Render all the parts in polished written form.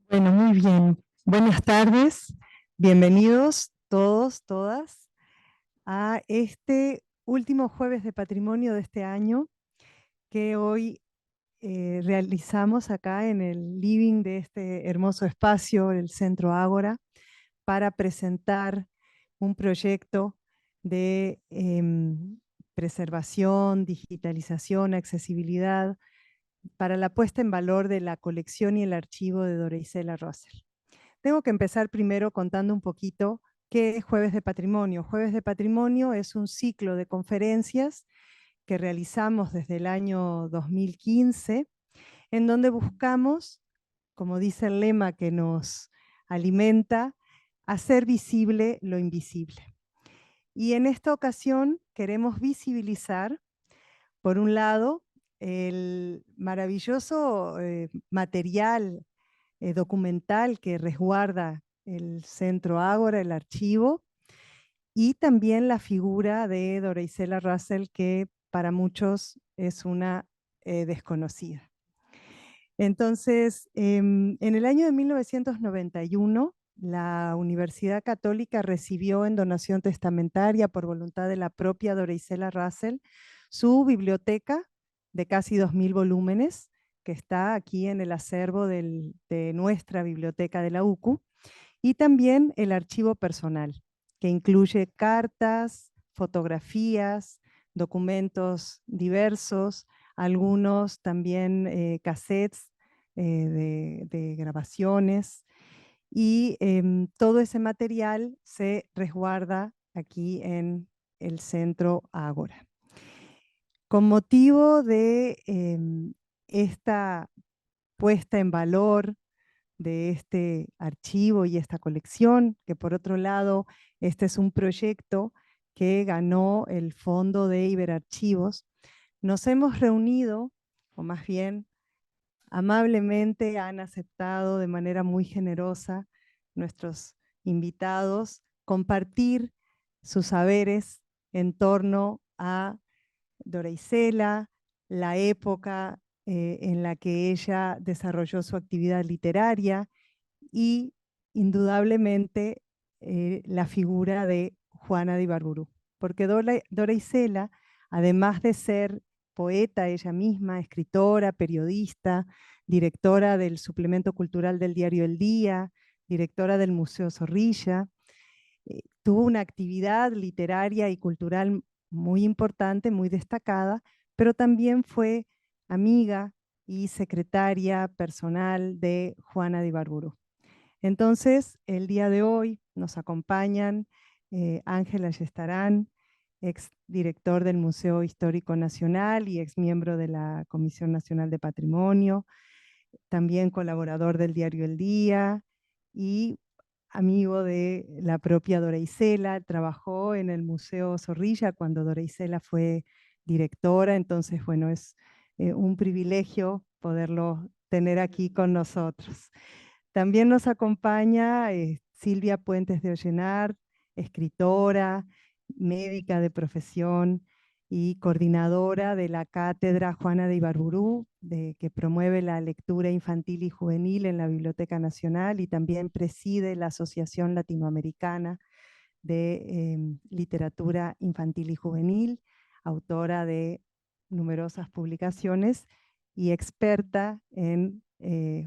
Bueno, muy bien. Buenas tardes. Bienvenidos todos, todas, a este último jueves de patrimonio de este año que hoy realizamos acá en el living de este hermoso espacio, el Centro Ágora, para presentar un proyecto de preservación, digitalización, accesibilidad para la puesta en valor de la colección y el archivo de Dora Isela Russell. Tengo que empezar primero contando un poquito qué es Jueves de Patrimonio. Jueves de Patrimonio es un ciclo de conferencias que realizamos desde el año 2015, en donde buscamos, como dice el lema que nos alimenta, hacer visible lo invisible. Y en esta ocasión queremos visibilizar, por un lado, el maravilloso material documental que resguarda el Centro Ágora, el archivo, y también la figura de Dora Isela Russell, que para muchos es una desconocida. Entonces, en el año de 1991, la Universidad Católica recibió en donación testamentaria por voluntad de la propia Dora Isela Russell su biblioteca de casi 2000 volúmenes, que está aquí en el acervo de nuestra biblioteca de la UCU, y también el archivo personal, que incluye cartas, fotografías, documentos diversos, algunos también cassettes de grabaciones, y todo ese material se resguarda aquí en el Centro Ágora. Con motivo de esta puesta en valor de este archivo y esta colección, que por otro lado, este es un proyecto que ganó el fondo de Iberarchivos, nos hemos reunido, o más bien amablemente han aceptado de manera muy generosa nuestros invitados compartir sus saberes en torno a Dora Isela, la época en la que ella desarrolló su actividad literaria y indudablemente la figura de Juana de Ibarburu. Porque Dora Isela, además de ser poeta ella misma, escritora, periodista, directora del suplemento cultural del diario El Día, directora del Museo Zorrilla, tuvo una actividad literaria y cultural muy importante, muy destacada, pero también fue amiga y secretaria personal de Juana de Ibarburu. Entonces, el día de hoy nos acompañan Ángel Ayestarán, ex director del Museo Histórico Nacional y ex miembro de la Comisión Nacional de Patrimonio, también colaborador del diario El Día y amigo de la propia Dora Isela. Trabajó en el Museo Zorrilla cuando Dora Isela fue directora, entonces, bueno, es un privilegio poderlo tener aquí con nosotros. También nos acompaña Silvia Puentes de Ollenar, escritora, médica de profesión y coordinadora de la Cátedra Juana de Ibarburu, que promueve la lectura infantil y juvenil en la Biblioteca Nacional y también preside la Asociación Latinoamericana de Literatura Infantil y Juvenil, autora de numerosas publicaciones y experta en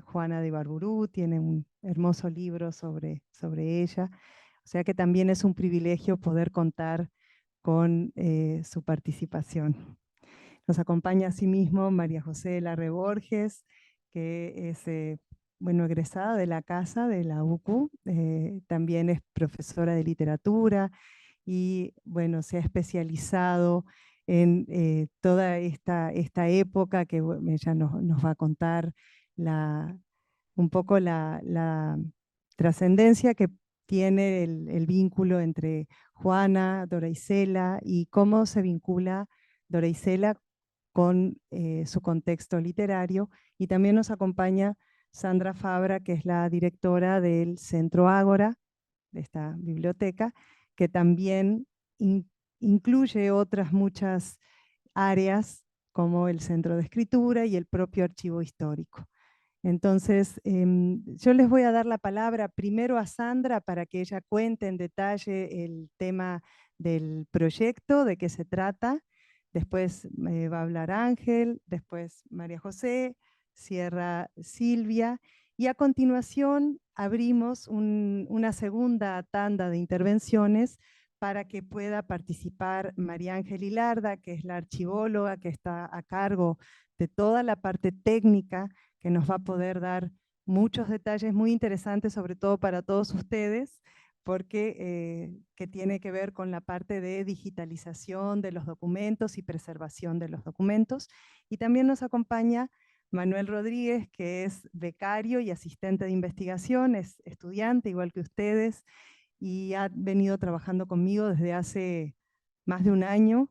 Juana de Ibarburu, tiene un hermoso libro sobre ella, o sea que también es un privilegio poder contar con su participación. Nos acompaña asimismo María José Larre Borges, que es bueno, egresada de la casa de la UCU, también es profesora de literatura y bueno, se ha especializado en toda esta época que ella nos va a contar un poco la trascendencia que tiene el vínculo entre Juana, Dora Isela y cómo se vincula Dora Isela con su contexto literario. Y también nos acompaña Sandra Fabra, que es la directora del Centro Ágora, de esta biblioteca, que también incluye otras muchas áreas como el centro de escritura y el propio archivo histórico. Entonces, yo les voy a dar la palabra primero a Sandra para que ella cuente en detalle el tema del proyecto, de qué se trata. Después va a hablar Ángel, después María José, cierra Silvia. Y a continuación abrimos una segunda tanda de intervenciones para que pueda participar María Ángel Hilarda, que es la archivóloga que está a cargo de toda la parte técnica, que nos va a poder dar muchos detalles muy interesantes, sobre todo para todos ustedes, porque que tiene que ver con la parte de digitalización de los documentos y preservación de los documentos. Y también nos acompaña Manuel Rodríguez, que es becario y asistente de investigación, es estudiante igual que ustedes, y ha venido trabajando conmigo desde hace más de un año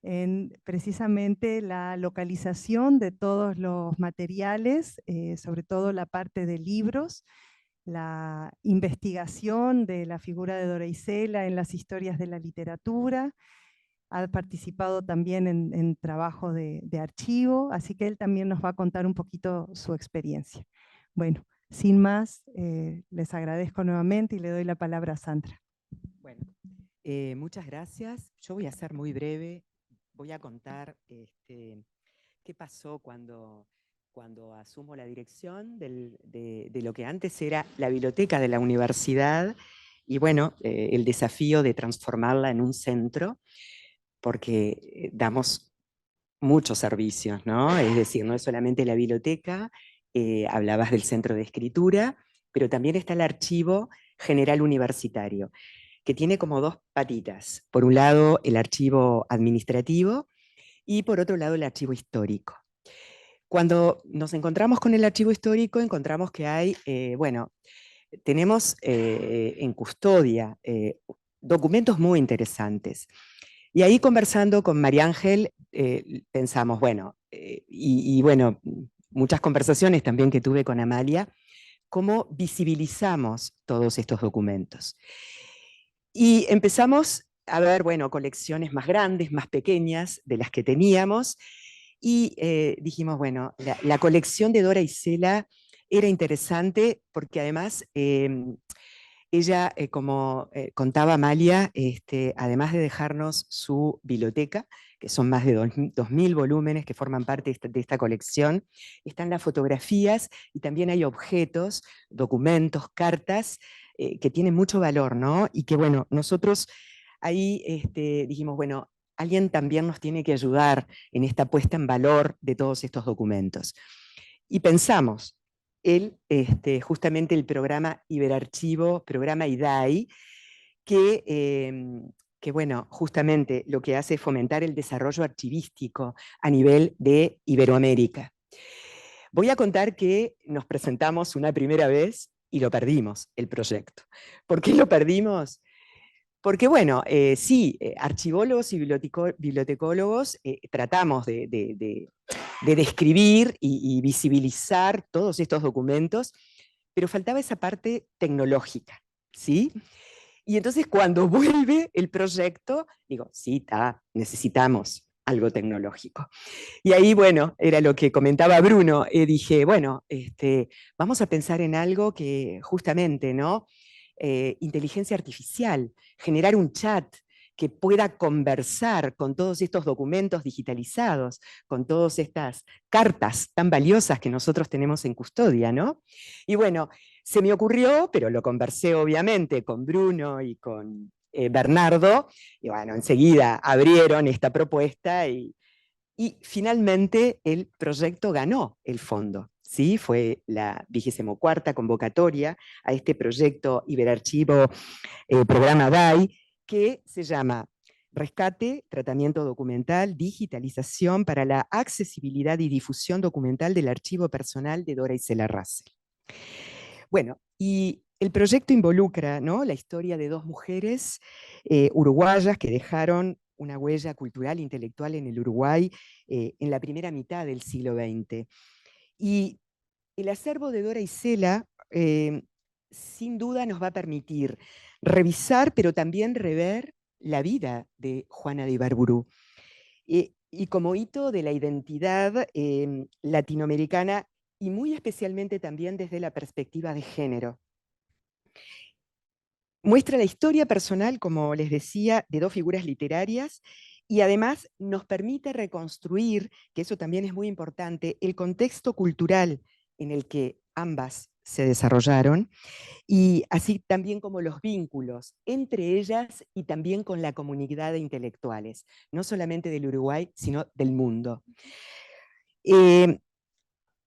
en precisamente la localización de todos los materiales, sobre todo la parte de libros, la investigación de la figura de Dora Isela en las historias de la literatura. Ha participado también en trabajo de archivo, así que él también nos va a contar un poquito su experiencia. Bueno, sin más, les agradezco nuevamente y le doy la palabra a Sandra. Bueno, muchas gracias. Yo voy a ser muy breve. Voy a contar qué pasó cuando asumo la dirección de lo que antes era la biblioteca de la universidad y bueno, el desafío de transformarla en un centro, porque damos muchos servicios, ¿no? Es decir, no es solamente la biblioteca, hablabas del centro de escritura, pero también está el archivo general universitario, que tiene como dos patitas. Por un lado, el archivo administrativo y por otro lado, el archivo histórico. Cuando nos encontramos con el archivo histórico, encontramos que hay, bueno, tenemos en custodia documentos muy interesantes. Y ahí conversando con María Ángel, pensamos, bueno, y bueno, muchas conversaciones también que tuve con Amalia, cómo visibilizamos todos estos documentos. Y empezamos a ver, bueno, colecciones más grandes, más pequeñas de las que teníamos, y dijimos, bueno, la colección de Dora Isela era interesante porque además ella, como contaba Amalia, además de dejarnos su biblioteca, que son más de 2000 volúmenes que forman parte de esta colección, están las fotografías y también hay objetos, documentos, cartas, que tienen mucho valor, ¿no? Y que, bueno, nosotros ahí dijimos, bueno, alguien también nos tiene que ayudar en esta puesta en valor de todos estos documentos. Y pensamos, justamente el programa Iberarchivo, programa IDAI, que bueno, justamente lo que hace es fomentar el desarrollo archivístico a nivel de Iberoamérica. Voy a contar que nos presentamos una primera vez y lo perdimos, el proyecto. ¿Por qué lo perdimos? Porque bueno, sí, archivólogos y bibliotecólogos tratamos de describir y visibilizar todos estos documentos, pero faltaba esa parte tecnológica, ¿sí? Y entonces cuando vuelve el proyecto, digo, sí, necesitamos algo tecnológico. Y ahí, bueno, era lo que comentaba Bruno, dije, bueno, vamos a pensar en algo que justamente, ¿no? Inteligencia artificial, generar un chat que pueda conversar con todos estos documentos digitalizados, con todas estas cartas tan valiosas que nosotros tenemos en custodia, ¿no? Y bueno, se me ocurrió, pero lo conversé obviamente con Bruno y con Bernardo, y bueno, enseguida abrieron esta propuesta y finalmente el proyecto ganó el fondo. ¿Sí? Fue la 24ª convocatoria a este proyecto Iberarchivo Programa DAI, que se llama Rescate, Tratamiento Documental, Digitalización para la Accesibilidad y Difusión Documental del Archivo Personal de Dora Isela Russell. Bueno, y el proyecto involucra, ¿no?, la historia de dos mujeres uruguayas que dejaron una huella cultural e intelectual en el Uruguay en la primera mitad del siglo XX. Y el acervo de Dora Isela sin duda nos va a permitir revisar, pero también rever la vida de Juana de Ibarburu. Y como hito de la identidad latinoamericana y muy especialmente también desde la perspectiva de género. Muestra la historia personal, como les decía, de dos figuras literarias y además nos permite reconstruir, que eso también es muy importante, el contexto cultural en el que ambas se desarrollaron y así también como los vínculos entre ellas y también con la comunidad de intelectuales, no solamente del Uruguay, sino del mundo.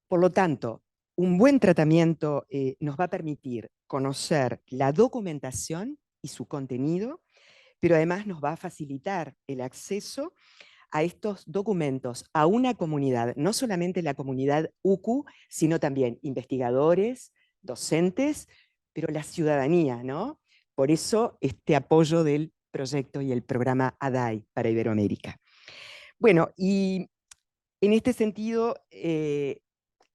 Por lo tanto, un buen tratamiento nos va a permitir conocer la documentación y su contenido, pero además nos va a facilitar el acceso a estos documentos a una comunidad, no solamente la comunidad UCU, sino también investigadores, docentes, pero la ciudadanía, ¿no? Por eso este apoyo del proyecto y el programa ADAI para Iberoamérica. Bueno, y en este sentido,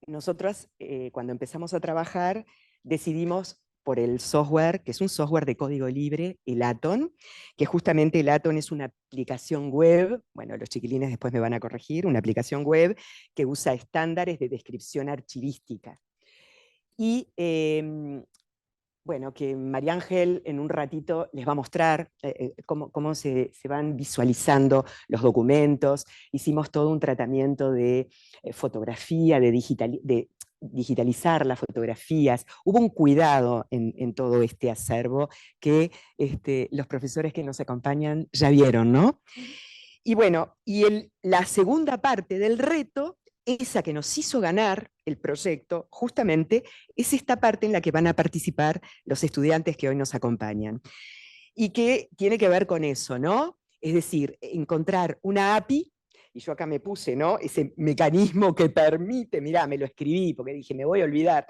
nosotras cuando empezamos a trabajar decidimos por el software, que es un software de código libre, el Aton, que justamente el Aton es una aplicación web, bueno, los chiquilines después me van a corregir, una aplicación web que usa estándares de descripción archivística. Y bueno, que María Ángel en un ratito les va a mostrar cómo se van visualizando los documentos. Hicimos todo un tratamiento de fotografía, de digitalizar las fotografías. Hubo un cuidado en todo este acervo que los profesores que nos acompañan ya vieron, ¿no? Y bueno, y la segunda parte del reto, esa que nos hizo ganar el proyecto, justamente, es esta parte en la que van a participar los estudiantes que hoy nos acompañan. Y que tiene que ver con eso, ¿no? Es decir, encontrar una API, y yo acá me puse, ¿no? Ese mecanismo que permite, mirá, me lo escribí porque dije, me voy a olvidar,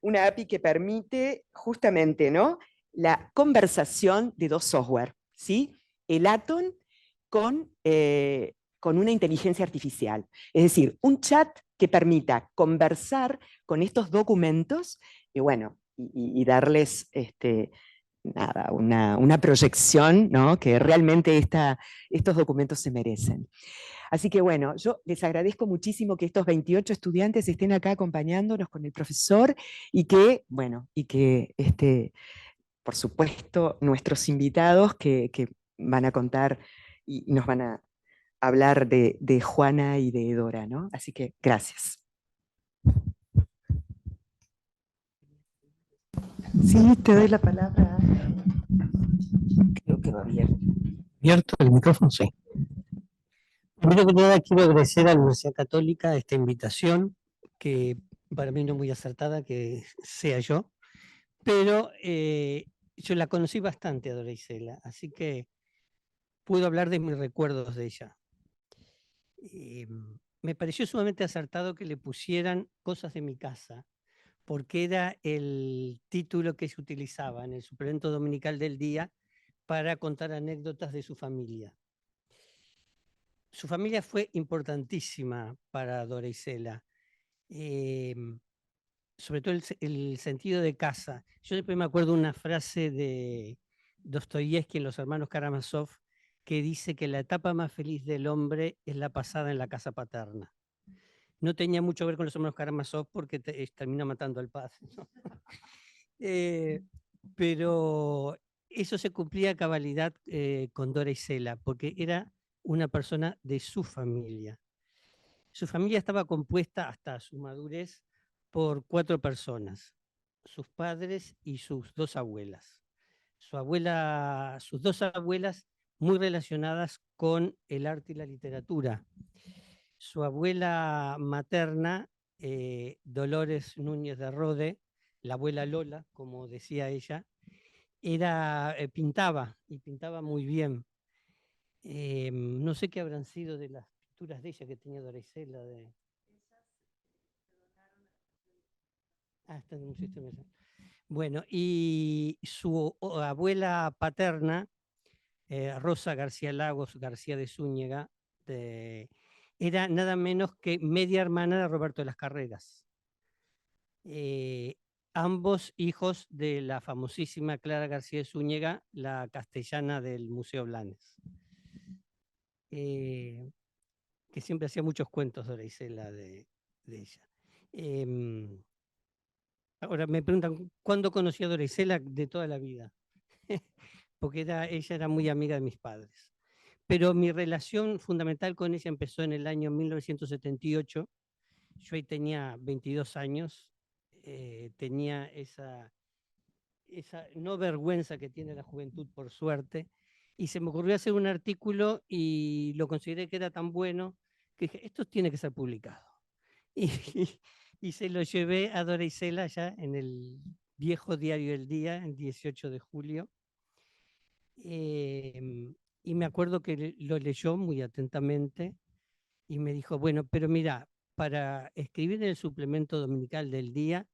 una API que permite justamente, ¿no? La conversación de dos software, ¿sí? El Atom con una inteligencia artificial. Es decir, un chat que permita conversar con estos documentos y, bueno, y darles nada, una proyección, ¿no? Que realmente estos documentos se merecen. Así que bueno, yo les agradezco muchísimo que estos 28 estudiantes estén acá acompañándonos con el profesor y que, bueno, y que por supuesto, nuestros invitados que van a contar y nos van a hablar de Juana y de Dora, ¿no? Así que gracias. Sí, te doy la palabra. Creo que va bien. ¿Abierto el micrófono? Sí. Primero que nada, quiero agradecer a la Universidad Católica esta invitación, que para mí no es muy acertada que sea yo, pero yo la conocí bastante a Dora Isela, así que puedo hablar de mis recuerdos de ella. Me pareció sumamente acertado que le pusieran Cosas de mi casa, porque era el título que se utilizaba en el suplemento dominical del día para contar anécdotas de su familia. Su familia fue importantísima para Dora Isela, sobre todo el sentido de casa. Yo después me acuerdo una frase de Dostoyevsky en Los hermanos Karamazov que dice que la etapa más feliz del hombre es la pasada en la casa paterna. No tenía mucho que ver con los hermanos Karamazov porque terminó matando al padre, ¿no? Pero eso se cumplía a cabalidad con Dora Isela, porque era una persona de su familia. Su familia estaba compuesta hasta su madurez por 4 personas, sus padres y sus 2 abuelas. Sus 2 abuelas muy relacionadas con el arte y la literatura. Su abuela materna, Dolores Núñez de Rode, la abuela Lola, como decía ella, pintaba y pintaba muy bien. No sé qué habrán sido de las pinturas de ella que tenía Dora Isela. Está en un sistema. Bueno, y su abuela paterna, Rosa García Lagos García de Zúñiga, era nada menos que media hermana de Roberto de las Carreras. Ambos hijos de la famosísima Clara García de Zúñiga, la castellana del Museo Blanes, que siempre hacía muchos cuentos de Dora Isela de ella. Ahora me preguntan, ¿cuándo conocí a Dora Isela? De toda la vida, porque ella era muy amiga de mis padres. Pero mi relación fundamental con ella empezó en el año 1978. Yo ahí tenía 22 años, tenía esa no vergüenza que tiene la juventud, por suerte, y se me ocurrió hacer un artículo y lo consideré que era tan bueno que dije, esto tiene que ser publicado. Y se lo llevé a Dora Isela ya en el viejo diario El Día, el 18 de julio. Y me acuerdo que lo leyó muy atentamente y me dijo, bueno, pero mira, para escribir en el suplemento dominical del día,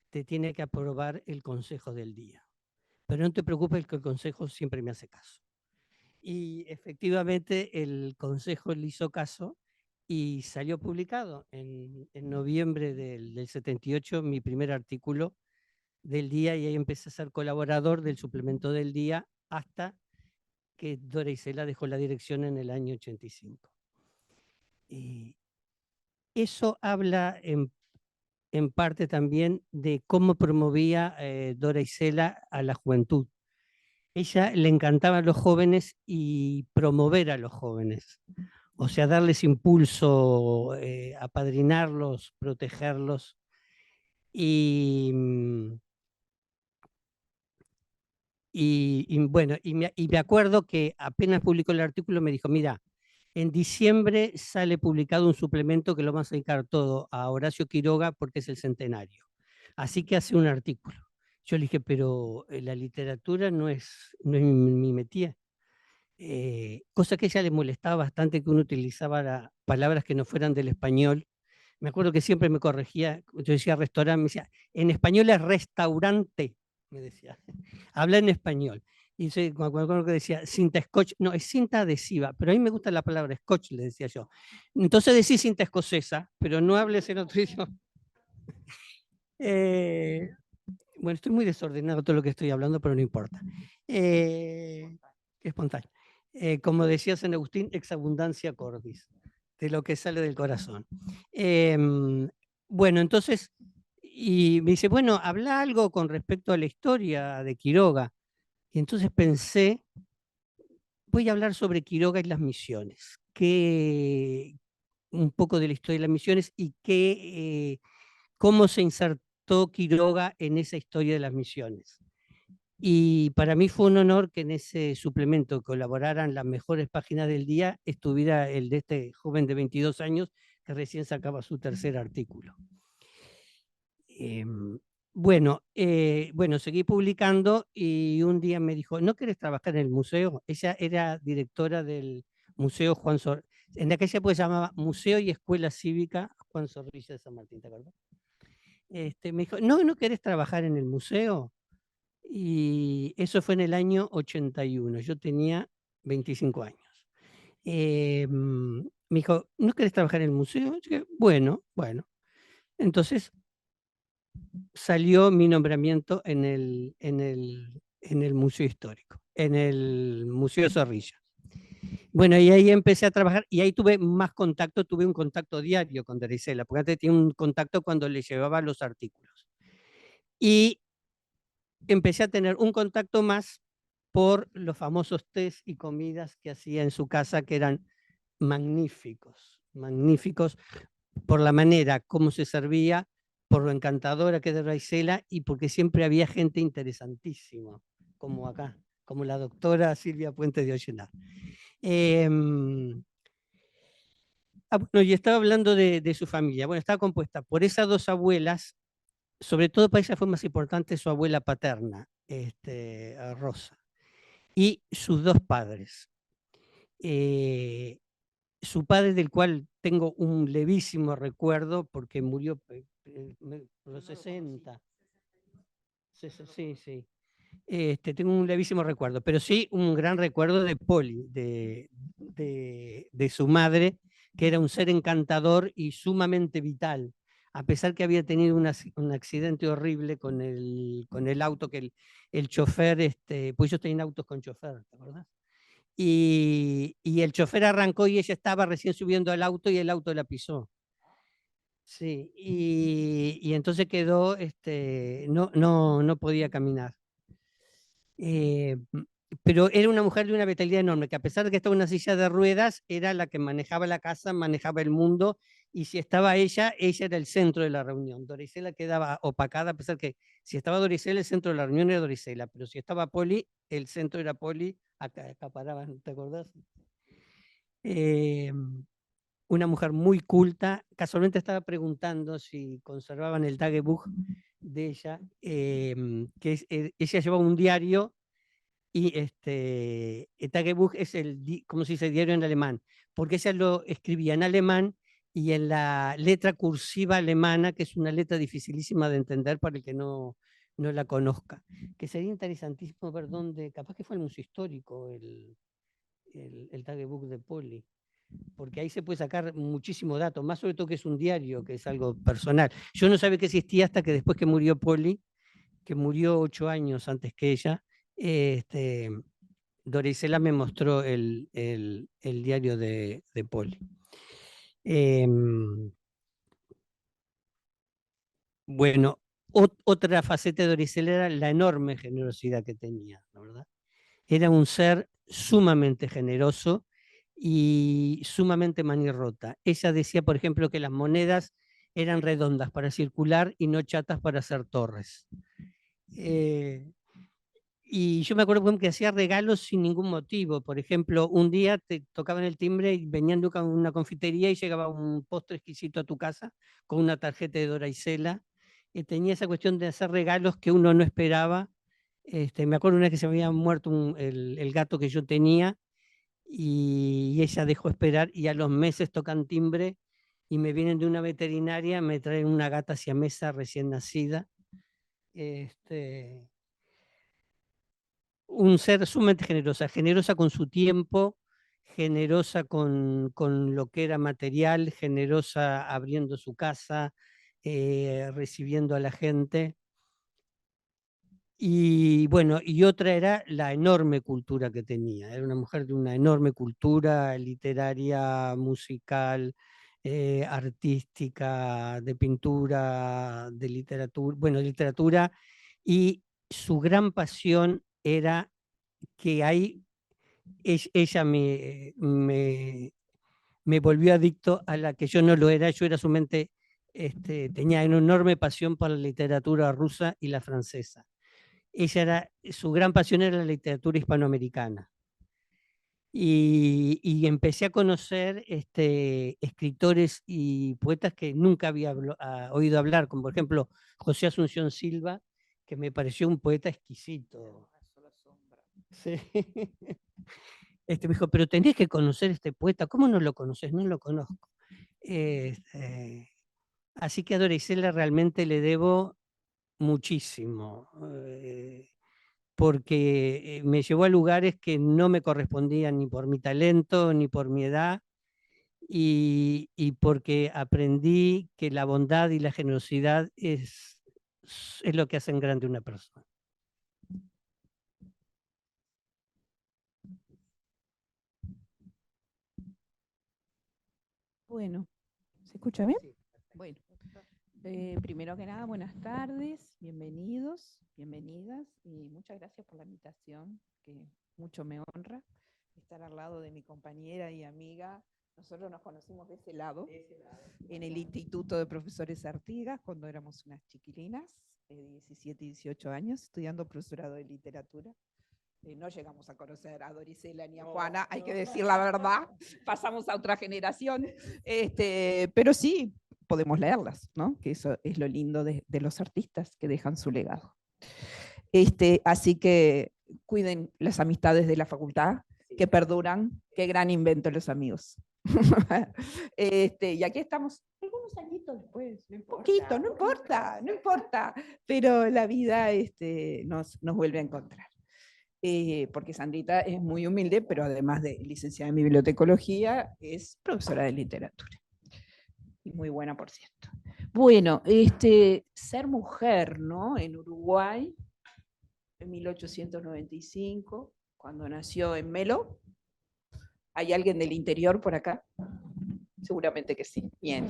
te tiene que aprobar el consejo del día. Pero no te preocupes que el consejo siempre me hace caso. Y efectivamente el consejo le hizo caso y salió publicado en noviembre del 78 mi primer artículo del día, y ahí empecé a ser colaborador del suplemento del día hasta que Dora Isela dejó la dirección en el año 85. Y eso habla en parte también de cómo promovía Dora Isela a la juventud. Ella le encantaba a los jóvenes y promover a los jóvenes, o sea, darles impulso, apadrinarlos, protegerlos. Y, bueno, y me acuerdo que apenas publicó el artículo me dijo, mira, en diciembre sale publicado un suplemento que lo vamos a dedicar todo a Horacio Quiroga porque es el centenario. Así que hace un artículo. Yo le dije, pero la literatura no es mi métier. Cosa que a ella le molestaba bastante que uno utilizaba palabras que no fueran del español. Me acuerdo que siempre me corregía, yo decía restaurante, me decía, en español es restaurante, me decía, habla en español. Y yo me acuerdo que decía cinta scotch, no, es cinta adhesiva, pero a mí me gusta la palabra scotch, le decía yo. Entonces decís cinta escocesa, pero no hables en otro idioma. Bueno, estoy muy desordenado todo lo que estoy hablando, pero no importa. Espontáneo. Como decía San Agustín, ex abundancia cordis, de lo que sale del corazón. Bueno, entonces, y me dice, bueno, habla algo con respecto a la historia de Quiroga. Y entonces pensé, voy a hablar sobre Quiroga y las misiones, un poco de la historia de las misiones y cómo se insertó Quiroga en esa historia de las misiones. Y para mí fue un honor que en ese suplemento colaboraran las mejores páginas del día, estuviera el de este joven de 22 años que recién sacaba su tercer artículo. Bueno, seguí publicando y un día me dijo, ¿no querés trabajar en el museo? Ella era directora del Museo Juan Zorrilla. En aquella época se llamaba Museo y Escuela Cívica Juan Zorrilla de San Martín, ¿te acuerdas? Me dijo, ¿no querés trabajar en el museo? Y eso fue en el año 81, yo tenía 25 años. Me dijo, ¿no querés trabajar en el museo? Yo dije, bueno. Entonces salió mi nombramiento en el Museo Histórico, en el Museo Zorrilla. Bueno, y ahí empecé a trabajar y ahí tuve más contacto, tuve un contacto diario con Dora Isela, porque antes tenía un contacto cuando le llevaba los artículos. Y empecé a tener un contacto más por los famosos tés y comidas que hacía en su casa, que eran magníficos por la manera como se servía, por lo encantadora que era Dora Isela y porque siempre había gente interesantísima, como acá, como la doctora Silvia Puente de Ollenar. Bueno, y estaba hablando de su familia. Bueno, estaba compuesta por esas dos abuelas, sobre todo para ella fue más importante su abuela paterna, Rosa, y sus dos padres. Su padre, del cual tengo un levísimo recuerdo, porque murió por los 60. Sí. Tengo un levísimo recuerdo, pero sí un gran recuerdo de Poli, de su madre, que era un ser encantador y sumamente vital, a pesar que había tenido un accidente horrible con el auto, que el chofer, pues ellos tenían autos con chofer, ¿te acordás? Y el chofer arrancó y ella estaba recién subiendo al auto y el auto la pisó. Sí, y entonces quedó, no podía caminar. Eh, pero era una mujer de una vitalidad enorme, que a pesar de que estaba en una silla de ruedas, era la que manejaba la casa, manejaba el mundo, y si estaba ella era el centro de la reunión. Dorisela quedaba opacada, a pesar que si estaba Dorisela, el centro de la reunión era Dorisela, pero si estaba Poli, el centro era Poli, acá acaparaban, ¿te acordás? Eh, una mujer muy culta. Casualmente estaba preguntando si conservaban el Tagebuch de ella, ella llevaba un diario y el Tagebuch es como se dice, diario en alemán, porque ella lo escribía en alemán y en la letra cursiva alemana, que es una letra dificilísima de entender para el que no la conozca, que sería interesantísimo ver dónde, capaz que fue el Museo Histórico, el Tagebuch de Poli, porque ahí se puede sacar muchísimo dato, más sobre todo que es un diario, que es algo personal. Yo no sabía que existía hasta que después que murió Poli, que murió 8 años antes que ella, este, Dorisela me mostró el diario de Poli. Bueno, otra faceta de Dorisela era la enorme generosidad que tenía, ¿no, verdad? Era un ser sumamente generoso y sumamente manirrota. Ella decía, por ejemplo, que las monedas eran redondas para circular y no chatas para hacer torres. Y yo me acuerdo por ejemplo, que hacía regalos sin ningún motivo. Por ejemplo, un día te tocaban el timbre y venían de una confitería y llegaba un postre exquisito a tu casa con una tarjeta de Dora Isela. Tenía esa cuestión de hacer regalos que uno no esperaba. Me acuerdo una vez que se me había muerto el gato que yo tenía y ella dejó esperar y a los meses tocan timbre y me vienen de una veterinaria, me traen una gata siamesa recién nacida. Un ser sumamente generosa, generosa con su tiempo, generosa con lo que era material, generosa abriendo su casa, recibiendo a la gente. Y bueno, y otra era la enorme cultura que tenía. Era una mujer de una enorme cultura literaria, musical, artística, de pintura, de literatura, bueno, de literatura, y su gran pasión era que ahí ella me volvió adicto a la que yo no lo era. Yo era su mente, tenía una enorme pasión por la literatura rusa y la francesa. Su gran pasión era la literatura hispanoamericana. Y empecé a conocer escritores y poetas que nunca había oído hablar, como por ejemplo José Asunción Silva, que me pareció un poeta exquisito. Sí. Me dijo, pero tenés que conocer este poeta. ¿Cómo no lo conoces? No lo conozco. Así que a Dora Isela realmente le debo muchísimo, porque me llevó a lugares que no me correspondían ni por mi talento ni por mi edad, y porque aprendí que la bondad y la generosidad es lo que hacen grande una persona. Bueno, ¿se escucha bien? Sí. Bueno, primero que nada, buenas tardes, bienvenidos, bienvenidas y muchas gracias por la invitación, que mucho me honra estar al lado de mi compañera y amiga. Nosotros nos conocimos de ese lado, en el Instituto de Profesores Artigas, cuando éramos unas chiquilinas de 17 y 18 años, estudiando profesorado de literatura. No llegamos a conocer a Dorisela ni a Juana, hay que decir la verdad, pasamos a otra generación, pero sí podemos leerlas, ¿no? Que eso es lo lindo de los artistas que dejan su legado. Así que cuiden las amistades de la facultad, que perduran, qué gran invento los amigos. Y aquí estamos, algunos añitos después, no importa, poquito, no importa, no importa, pero la vida nos vuelve a encontrar. Porque Sandrita es muy humilde, pero además de licenciada en bibliotecología, es profesora de literatura. Y muy buena, por cierto. Bueno, ser mujer, ¿no? En Uruguay, en 1895, cuando nació en Melo. ¿Hay alguien del interior por acá? seguramente que sí. Bien.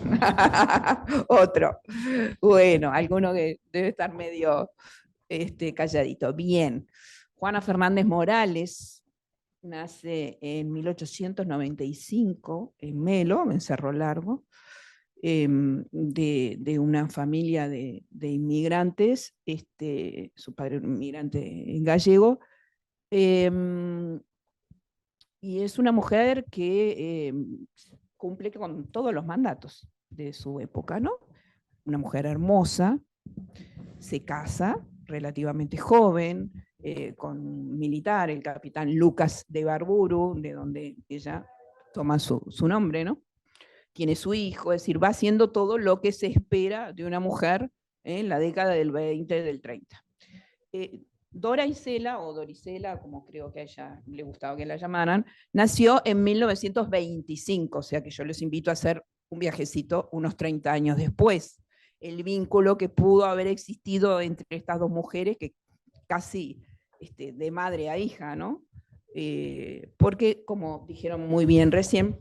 Otro. Bueno, alguno que debe estar medio calladito. Bien. Juana Fernández Morales nace en 1895 en Melo, en Cerro Largo, de una familia de inmigrantes, su padre era un inmigrante gallego, y es una mujer que cumple con todos los mandatos de su época, ¿no? Una mujer hermosa, se casa relativamente joven, con un militar, el capitán Lucas de Barburu, de donde ella toma su nombre, ¿no? Tiene su hijo, es decir, va haciendo todo lo que se espera de una mujer en la década del 20, del 30. Dora Isela, o Dorisela, como creo que a ella le gustaba que la llamaran, nació en 1925, o sea que yo les invito a hacer un viajecito unos 30 años después. El vínculo que pudo haber existido entre estas dos mujeres, que casi de madre a hija, ¿no? Porque, como dijeron muy bien recién,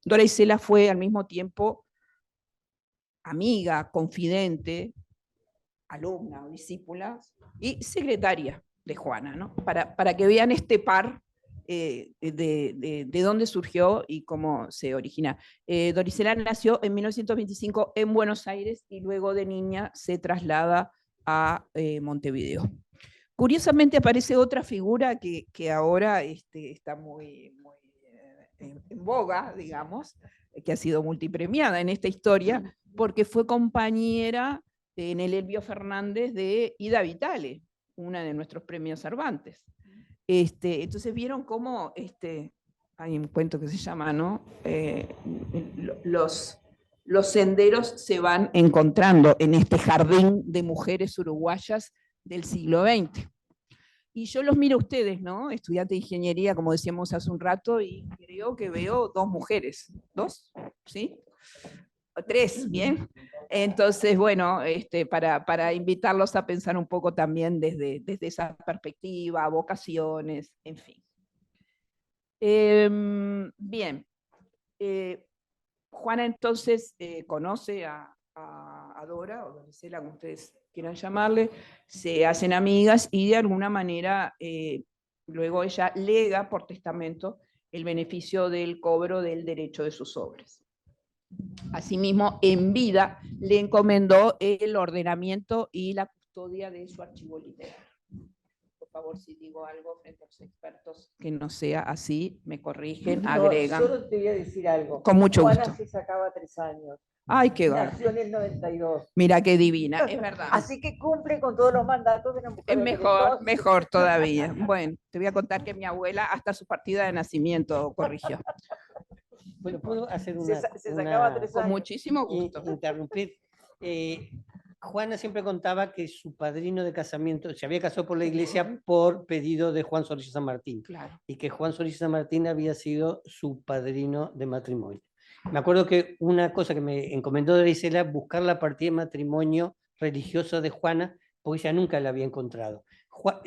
Dora Isela fue al mismo tiempo amiga, confidente, alumna o discípula y secretaria de Juana, ¿no? Para que vean este par de dónde surgió y cómo se origina. Dora Isela nació en 1925 en Buenos Aires y luego de niña se traslada a Montevideo. Curiosamente aparece otra figura que ahora está muy en boga, digamos, que ha sido multipremiada en esta historia, porque fue compañera en el Elbio Fernández de Ida Vitale, una de nuestros premios Cervantes. Entonces vieron cómo, hay un cuento que se llama, ¿no? Los senderos se van encontrando en este jardín de mujeres uruguayas del siglo XX. Y yo los miro a ustedes, ¿no? Estudiante de ingeniería, como decíamos hace un rato, y creo que veo dos mujeres. ¿Dos? ¿Sí? Tres, ¿bien? Entonces, bueno, para invitarlos a pensar un poco también desde esa perspectiva, vocaciones, en fin. Bien. Juana entonces conoce a Dora, o Dorisela, como ustedes quieran llamarle, se hacen amigas y de alguna manera luego ella lega por testamento el beneficio del cobro del derecho de sus obras. Asimismo, en vida le encomendó el ordenamiento y la custodia de su archivo literario. Por favor, si digo algo frente a los expertos que no sea así, me corrigen, agregan. Solo te voy a decir algo. Con mucho gusto. Juana se sacaba 3 años. Ay, qué gana. Nació en el 92. Mira qué divina, es verdad. Así que cumple con todos los mandatos de una mujer. Es mejor, mejor todavía. Bueno, te voy a contar que mi abuela hasta su partida de nacimiento corrigió. Bueno, puedo hacer Se sacaba 3 años. Con muchísimo gusto. Interrumpir. Juana siempre contaba que su padrino de casamiento se había casado por la iglesia por pedido de Juan Zorrilla San Martín. Claro. Y que Juan Zorrilla San Martín había sido su padrino de matrimonio. Me acuerdo que una cosa que me encomendó Dora Isela, buscar la partida de matrimonio religioso de Juana, porque ella nunca la había encontrado.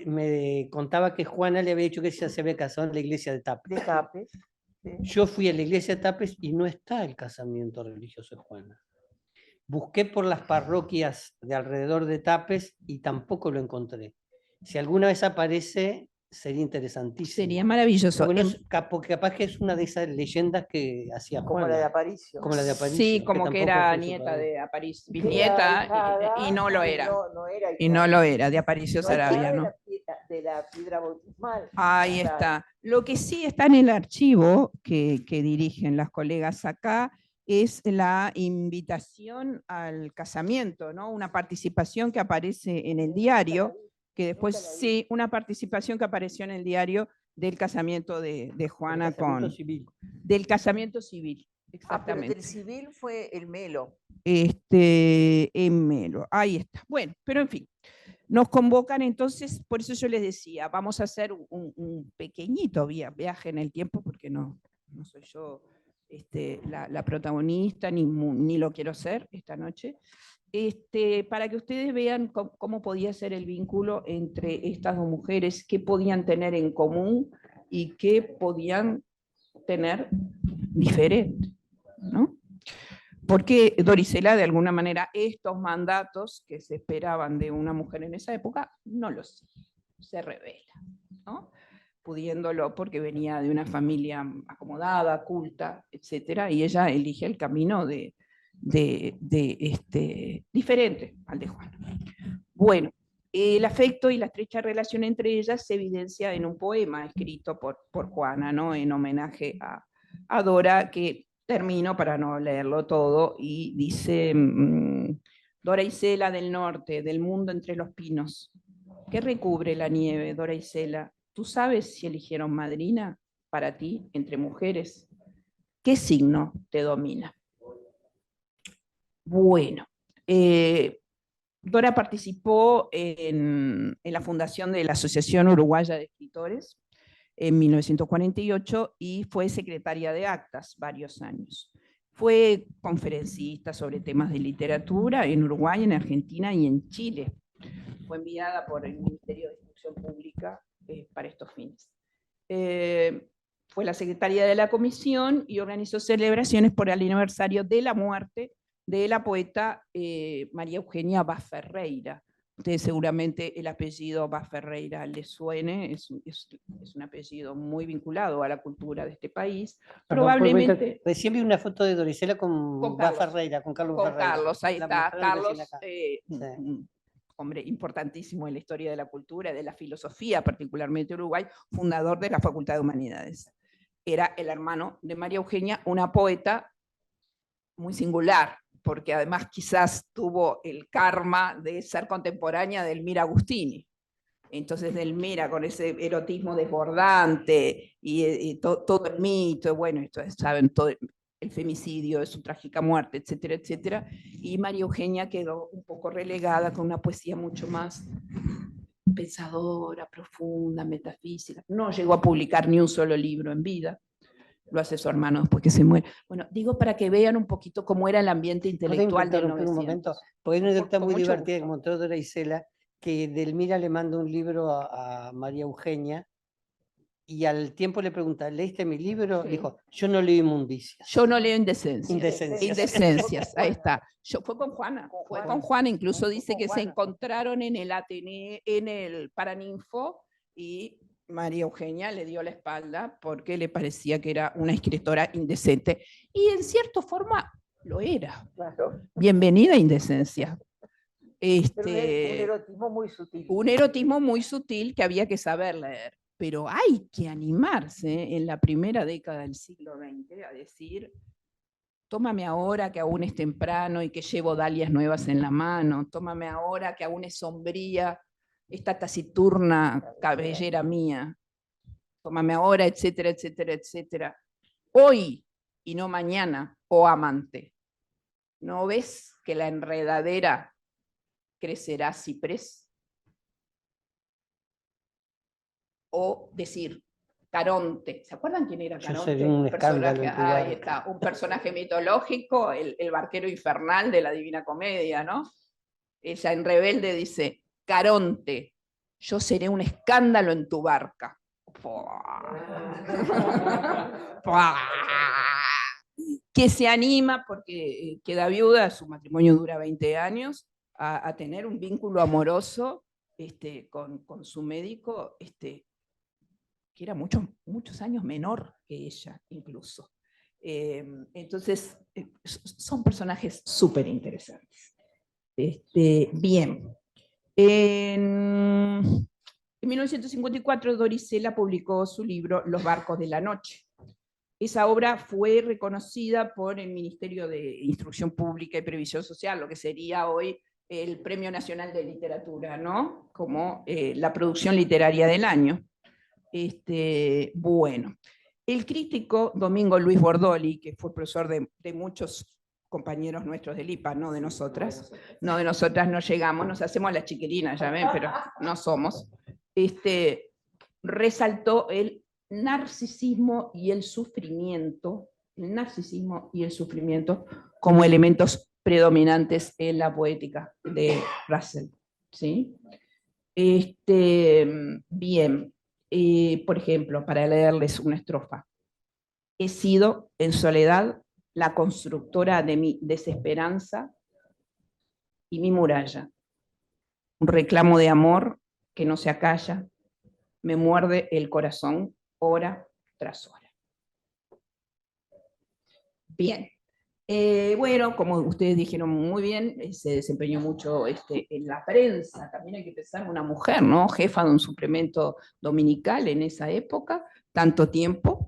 Me contaba que Juana le había dicho que ella se había casado en la iglesia de Tapes. De Tapes. Sí. Yo fui a la iglesia de Tapes y no está el casamiento religioso de Juana. Busqué por las parroquias de alrededor de Tapes y tampoco lo encontré. Si alguna vez aparece, sería interesantísimo. Sería maravilloso. Porque capaz que es una de esas leyendas que hacía Juana. Como la de Aparicio. Como la de Aparicio. Sí, como que era nieta de Aparicio, bisnieta, y no lo era. Y no lo era, de Aparicio Saravia, ¿no? De la piedra bautismal. Ahí está. Lo que sí está en el archivo que dirigen las colegas acá es la invitación al casamiento, ¿no? Una participación que aparece en el diario, que después sí, una participación que apareció en el diario del casamiento de Juana con... Del casamiento civil, exactamente. Pero del civil fue el Melo. En Melo, ahí está. Bueno, pero en fin, nos convocan entonces, por eso yo les decía, vamos a hacer un pequeñito viaje en el tiempo, porque no soy yo la protagonista, ni lo quiero ser esta noche, para que ustedes vean cómo podía ser el vínculo entre estas dos mujeres, qué podían tener en común y qué podían tener diferente, ¿no? Porque Dorisela, de alguna manera, estos mandatos que se esperaban de una mujer en esa época, no los sigue, se revela, ¿no? Pudiéndolo porque venía de una familia acomodada, culta, etcétera, y ella elige el camino diferente al de Juana. Bueno, el afecto y la estrecha relación entre ellas se evidencia en un poema escrito por Juana, ¿no? En homenaje a Dora, que termino para no leerlo todo, y dice: Dora Isela del norte, del mundo entre los pinos, ¿qué recubre la nieve, Dora Isela? ¿Tú sabes si eligieron madrina para ti entre mujeres? ¿Qué signo te domina? Bueno, Dora participó en la fundación de la Asociación Uruguaya de Escritores en 1948 y fue secretaria de actas varios años. Fue conferencista sobre temas de literatura en Uruguay, en Argentina y en Chile. Fue enviada por el Ministerio de Instrucción Pública para estos fines. Fue la secretaria de la comisión y organizó celebraciones por el aniversario de la muerte de la poeta María Eugenia Vaz Ferreira. Ustedes seguramente el apellido Vaz Ferreira les suene, es un apellido muy vinculado a la cultura de este país. Probablemente... Recién vi una foto de Dorisela con Vaz Ferreira, con Carlos Ferreira. Con Carlos, ahí está. Carlos, sí. Hombre importantísimo en la historia de la cultura, de la filosofía, particularmente Uruguay, fundador de la Facultad de Humanidades. Era el hermano de María Eugenia, una poeta muy singular, porque además quizás tuvo el karma de ser contemporánea de Elmira Agustini. Entonces Elmira, con ese erotismo desbordante y todo el mito, bueno, esto, saben, todo el femicidio, su trágica muerte, etcétera, etcétera. Y María Eugenia quedó un poco relegada con una poesía mucho más pensadora, profunda, metafísica. No llegó a publicar ni un solo libro en vida. Lo hace su hermano después que se muere. Bueno, digo para que vean un poquito cómo era el ambiente intelectual del 900. Un momento, porque hay una anécdota muy divertida que mostró Dora Isela, que Delmira le manda un libro a María Eugenia, y al tiempo le pregunta: ¿leíste mi libro? Sí. Dijo: yo no leo Inmundicias. Yo no leo Indecencias. Indecencias. Ahí está. Fue con Juana. Fue con Juana. Incluso dice que se encontraron en el Ateneo, en el Paraninfo, y María Eugenia le dio la espalda porque le parecía que era una escritora indecente. Y en cierta forma lo era. Claro. Bienvenida a Indecencia. Un erotismo muy sutil. Un erotismo muy sutil que había que saber leer. Pero hay que animarse en la primera década del siglo XX a decir: tómame ahora que aún es temprano y que llevo dalias nuevas en la mano, tómame ahora que aún es sombría esta taciturna cabellera mía, tómame ahora, etcétera, etcétera, etcétera. Hoy y no mañana, oh amante, ¿no ves que la enredadera crecerá ciprés? O decir, Caronte. ¿Se acuerdan quién era Caronte? Un personaje mitológico, el barquero infernal de la Divina Comedia, ¿no? Ella en Rebelde dice: Caronte, yo seré un escándalo en tu barca. Que se anima porque queda viuda, su matrimonio dura 20 años, a tener un vínculo amoroso con su médico, que era muchos años menor que ella, incluso. Entonces, son personajes súper interesantes. Bien. En 1954, Dorisela publicó su libro Los barcos de la noche. Esa obra fue reconocida por el Ministerio de Instrucción Pública y Previsión Social, lo que sería hoy el Premio Nacional de Literatura, ¿no? Como la producción literaria del año. Bueno, el crítico Domingo Luis Bordoli, que fue profesor de muchos compañeros nuestros del IPA, no de nosotras no llegamos, nos hacemos las chiquilinas, ya ven, pero no somos, resaltó el narcisismo y el sufrimiento como elementos predominantes en la poética de Russell, ¿sí? Bien. Por ejemplo, para leerles una estrofa. he sido en soledad la constructora de mi desesperanza y mi muralla. Un reclamo de amor que no se acalla, me muerde el corazón hora tras hora. Bien. Bueno, como ustedes dijeron muy bien, se desempeñó mucho en la prensa. También hay que pensar una mujer, ¿no? Jefa de un suplemento dominical en esa época, tanto tiempo.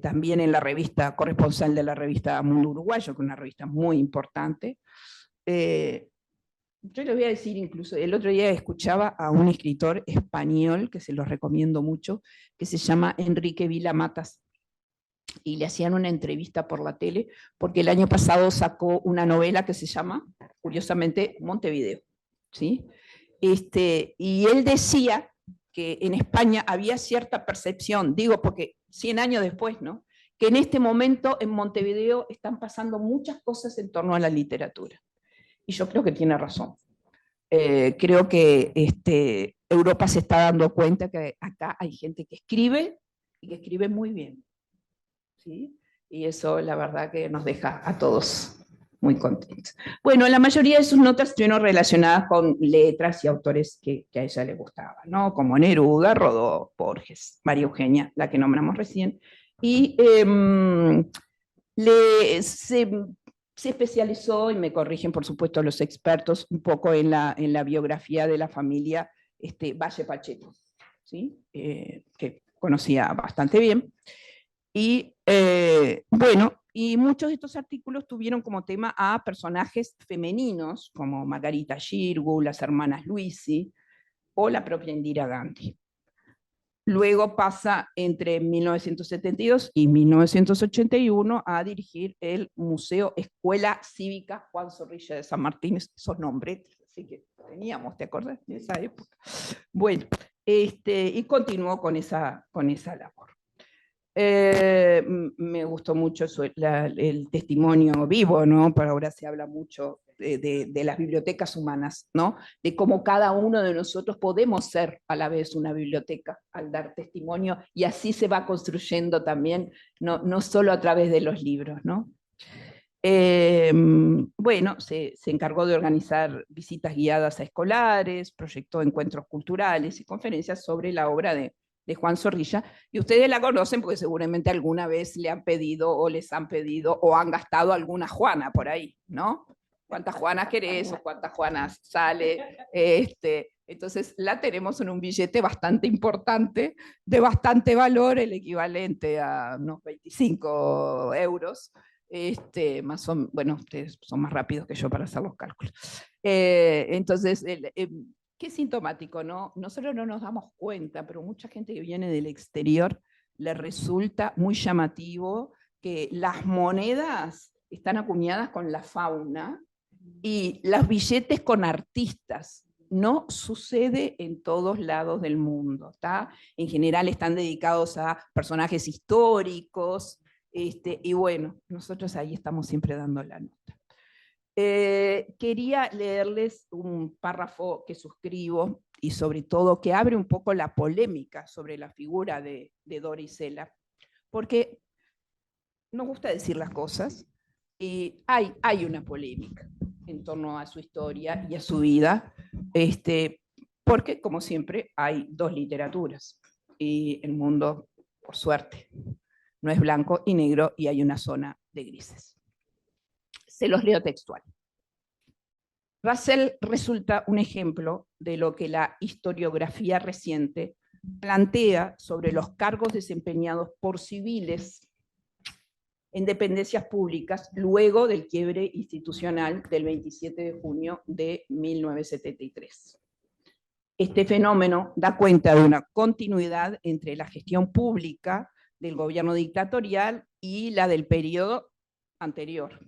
También en la revista, corresponsal de la revista Mundo Uruguayo, que es una revista muy importante. Yo les voy a decir incluso, el otro día escuchaba a un escritor español, que se los recomiendo mucho, que se llama Enrique Vila Matas, y le hacían una entrevista por la tele, porque el año pasado sacó una novela que se llama, curiosamente, Montevideo, ¿sí? Y él decía que en España había cierta percepción, digo porque 100 años después, ¿no? Que en este momento en Montevideo están pasando muchas cosas en torno a la literatura. Y yo creo que tiene razón. Creo que Europa se está dando cuenta que acá hay gente que escribe y que escribe muy bien. ¿Sí? Y eso la verdad que nos deja a todos muy contentos. Bueno, la mayoría de sus notas estuvieron relacionadas con letras y autores que a ella le gustaban, ¿no? Como Neruda, Rodó, Borges, María Eugenia, la que nombramos recién. Y se especializó, y me corrigen por supuesto los expertos, un poco en la biografía de la familia Valle Pacheco, ¿sí? Que conocía bastante bien. Y bueno, y muchos de estos artículos tuvieron como tema a personajes femeninos, como Margarita Xirgu, las hermanas Luisi, o la propia Indira Gandhi. Luego pasa entre 1972 y 1981 a dirigir el Museo Escuela Cívica Juan Zorrilla de San Martín, esos nombres, así que teníamos, ¿te acuerdas de esa época? Bueno, y continuó con esa labor. Me gustó mucho el testimonio vivo, ¿no? Pero ahora se habla mucho de las bibliotecas humanas, ¿no? De cómo cada uno de nosotros podemos ser a la vez una biblioteca al dar testimonio, y así se va construyendo también, no solo a través de los libros, ¿no? Bueno, se encargó de organizar visitas guiadas a escolares, proyectó encuentros culturales y conferencias sobre la obra de Juan Zorrilla, y ustedes la conocen porque seguramente alguna vez le han pedido o les han pedido o han gastado alguna Juana por ahí, ¿no? ¿Cuántas Juanas querés o cuántas Juanas sale? Entonces la tenemos en un billete bastante importante, de bastante valor, el equivalente a unos 25 euros. Bueno, ustedes son más rápidos que yo para hacer los cálculos. Entonces, qué sintomático, ¿no? Nosotros no nos damos cuenta, pero mucha gente que viene del exterior le resulta muy llamativo que las monedas están acuñadas con la fauna y los billetes con artistas. No sucede en todos lados del mundo, ¿tá? En general están dedicados a personajes históricos, y bueno, nosotros ahí estamos siempre dando la nota. Quería leerles un párrafo que suscribo y sobre todo que abre un poco la polémica sobre la figura de Dora Isela, porque nos gusta decir las cosas y hay una polémica en torno a su historia y a su vida, porque como siempre hay dos literaturas y el mundo, por suerte, no es blanco y negro y hay una zona de grises. Se los leo textual. Russell resulta un ejemplo de lo que la historiografía reciente plantea sobre los cargos desempeñados por civiles en dependencias públicas luego del quiebre institucional del 27 de junio de 1973. Este fenómeno da cuenta de una continuidad entre la gestión pública del gobierno dictatorial y la del periodo anterior.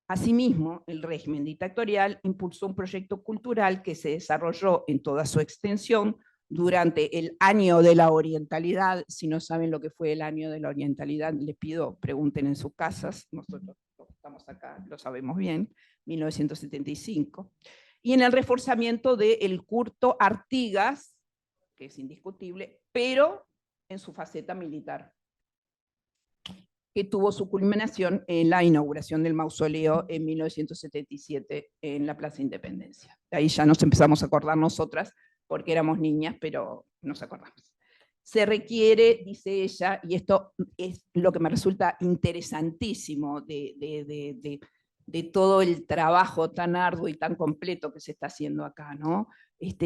Asimismo, el régimen dictatorial impulsó un proyecto cultural que se desarrolló en toda su extensión durante el año de la orientalidad. Si no saben lo que fue el año de la orientalidad, les pido, pregunten en sus casas, nosotros estamos acá, lo sabemos bien, 1975. Y en el reforzamiento del culto Artigas, que es indiscutible, pero en su faceta militar. que tuvo su culminación en la inauguración del mausoleo en 1977 en la Plaza Independencia. Ahí ya nos empezamos a acordar nosotras, porque éramos niñas, pero nos acordamos. Se requiere, dice ella, y esto es lo que me resulta interesantísimo de todo el trabajo tan arduo y tan completo que se está haciendo acá, ¿no?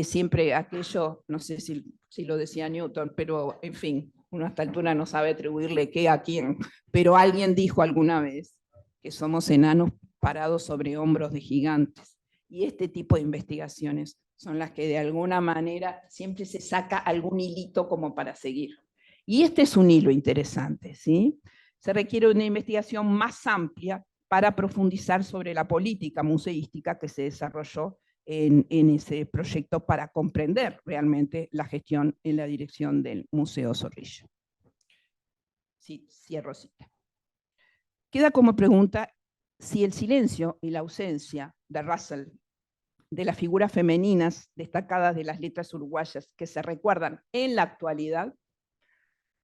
Siempre aquello, no sé si lo decía Newton, pero en fin, uno a esta altura no sabe atribuirle qué a quién, pero alguien dijo alguna vez que somos enanos parados sobre hombros de gigantes. Y este tipo de investigaciones son las que de alguna manera siempre se saca algún hilito como para seguir. Y este es un hilo interesante, ¿sí? Se requiere una investigación más amplia para profundizar sobre la política museística que se desarrolló en ese proyecto para comprender realmente la gestión en la dirección del Museo Zorrilla. Sí, cierro cita. Queda como pregunta si el silencio y la ausencia de Russell de las figuras femeninas destacadas de las letras uruguayas que se recuerdan en la actualidad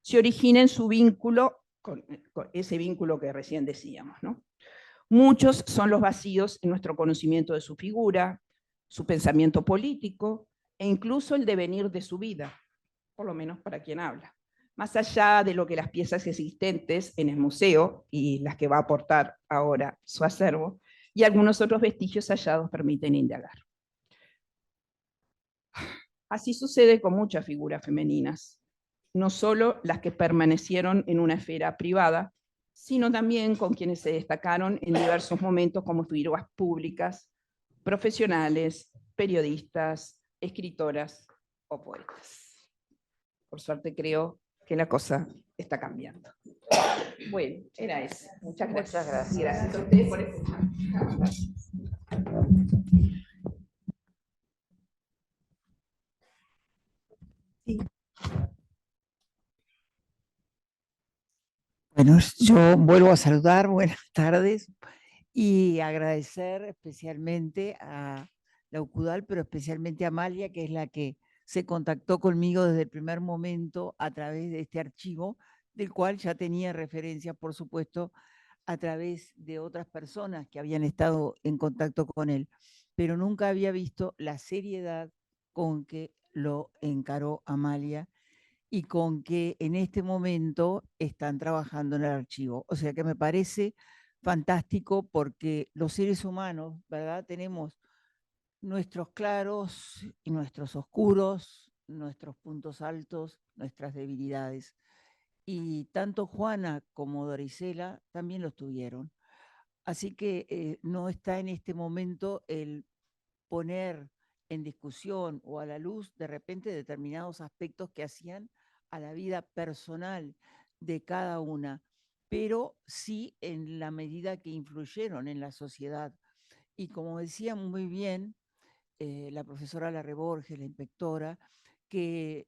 se origina en su vínculo con ese vínculo que recién decíamos, ¿no? Muchos son los vacíos en nuestro conocimiento de su figura, su pensamiento político e incluso el devenir de su vida, por lo menos para quien habla. Más allá de lo que las piezas existentes en el museo y las que va a aportar ahora su acervo y algunos otros vestigios hallados permiten indagar. Así sucede con muchas figuras femeninas, no solo las que permanecieron en una esfera privada, sino también con quienes se destacaron en diversos momentos como figuras públicas, profesionales, periodistas, escritoras o poetas. Por suerte creo que la cosa está cambiando. Bueno, era eso. Muchas gracias. Muchas gracias. Gracias a ustedes por escuchar. Sí. Bueno, yo vuelvo a saludar, buenas tardes, y agradecer especialmente a la UCUDAL, pero especialmente a Amalia, que es la que se contactó conmigo desde el primer momento a través de este archivo, del cual ya tenía referencia, por supuesto, a través de otras personas que habían estado en contacto con él, pero nunca había visto la seriedad con que lo encaró Amalia y con que en este momento están trabajando en el archivo. O sea que me parece fantástico porque los seres humanos, ¿verdad? Tenemos nuestros claros y nuestros oscuros, nuestros puntos altos, nuestras debilidades. Y tanto Juana como Dorisela también los tuvieron. Así que no está en este momento el poner en discusión o a la luz de repente determinados aspectos que hacían a la vida personal de cada una, pero sí en la medida que influyeron en la sociedad. Y como decía muy bien la profesora Larre Borges, la inspectora, que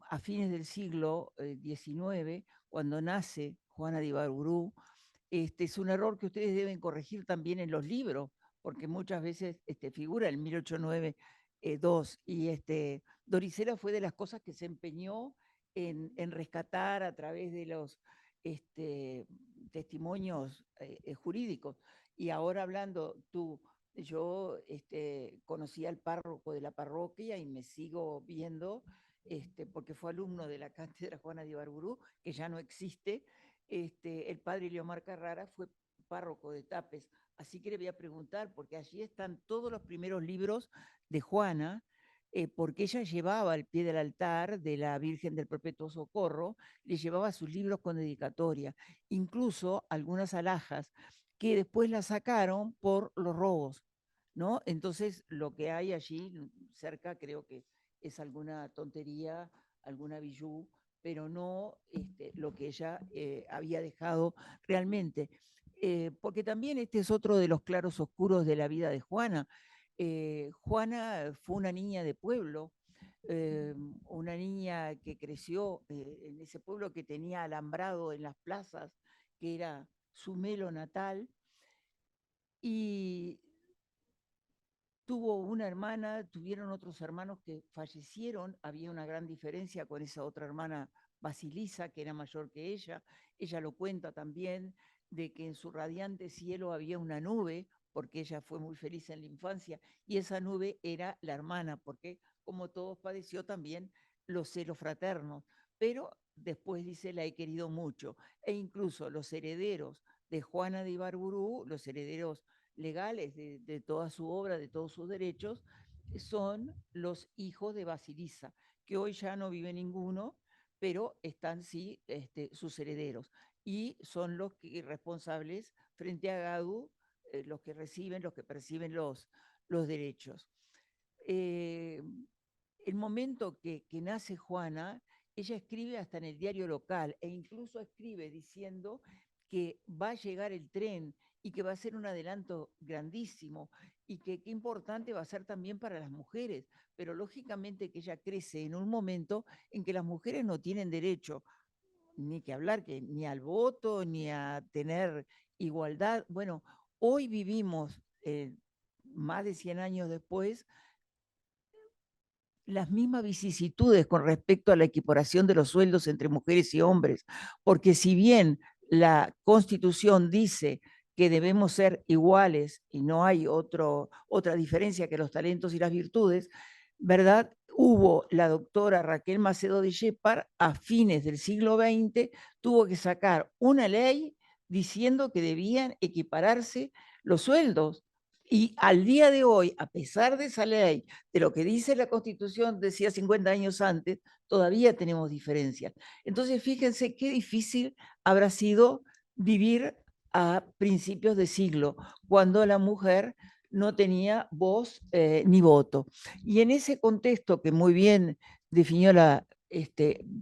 a fines del siglo XIX, cuando nace Juana de Ibarburú, es un error que ustedes deben corregir también en los libros, porque muchas veces figura el 1892 y Dorisela fue de las cosas que se empeñó en rescatar a través de los testimonios jurídicos. Y ahora hablando tú, yo conocí al párroco de la parroquia y me sigo viendo, porque fue alumno de la cátedra Juana de Ibarburú, que ya no existe. El padre Leomar Carrara fue párroco de Tapes, así que le voy a preguntar, porque allí están todos los primeros libros de Juana, porque ella llevaba al pie del altar de la Virgen del Perpetuo Socorro, le llevaba sus libros con dedicatoria, incluso algunas alhajas que después la sacaron por los robos, ¿no? Entonces, lo que hay allí cerca creo que es alguna tontería, alguna bijú, pero no lo que ella había dejado realmente. Porque también este es otro de los claros oscuros de la vida de Juana. Juana fue una niña de pueblo, una niña que creció en ese pueblo que tenía alambrado en las plazas, que era su melo natal, y tuvo una hermana, tuvieron otros hermanos que fallecieron, había una gran diferencia con esa otra hermana Basilisa, que era mayor que ella lo cuenta también, de que en su radiante cielo había una nube, porque ella fue muy feliz en la infancia, y esa nube era la hermana, porque como todos padeció también los celos fraternos, pero después dice, la he querido mucho, e incluso los herederos de Juana de Ibarburu, los herederos legales de toda su obra, de todos sus derechos, son los hijos de Basilisa, que hoy ya no vive ninguno, pero están sí sus herederos, y son los responsables frente a Gadu, los que perciben los derechos. El momento que nace Juana, ella escribe hasta en el diario local, e incluso escribe diciendo que va a llegar el tren y que va a ser un adelanto grandísimo, y que qué importante va a ser también para las mujeres, pero lógicamente que ella crece en un momento en que las mujeres no tienen derecho, ni que hablar, ni al voto, ni a tener igualdad. Bueno, hoy vivimos, más de 100 años después, las mismas vicisitudes con respecto a la equiparación de los sueldos entre mujeres y hombres, porque si bien la Constitución dice que debemos ser iguales y no hay otra diferencia que los talentos y las virtudes, ¿verdad? Hubo la doctora Raquel Macedo de Yepar a fines del siglo XX, tuvo que sacar una ley diciendo que debían equipararse los sueldos. Y al día de hoy, a pesar de esa ley, de lo que dice la Constitución, decía 50 años antes, todavía tenemos diferencias. Entonces, fíjense qué difícil habrá sido vivir a principios de siglo, cuando la mujer no tenía voz ni voto. Y en ese contexto que muy bien definió la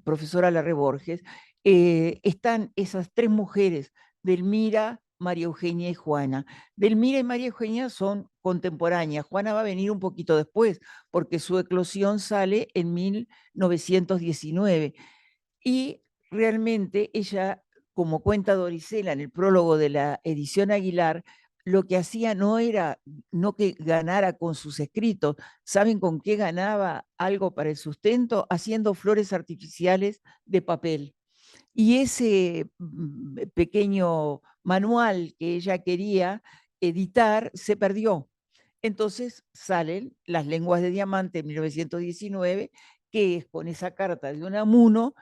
profesora Larre Borges, están esas tres mujeres, Delmira, María Eugenia y Juana. Delmira y María Eugenia son contemporáneas. Juana va a venir un poquito después, porque su eclosión sale en 1919. Y realmente ella, como cuenta Dorisela en el prólogo de la edición Aguilar, lo que hacía no era no que ganara con sus escritos. ¿Saben con qué ganaba algo para el sustento? Haciendo flores artificiales de papel. Y ese pequeño manual que ella quería editar se perdió. Entonces salen Las lenguas de diamante en 1919, que es con esa carta de Unamuno.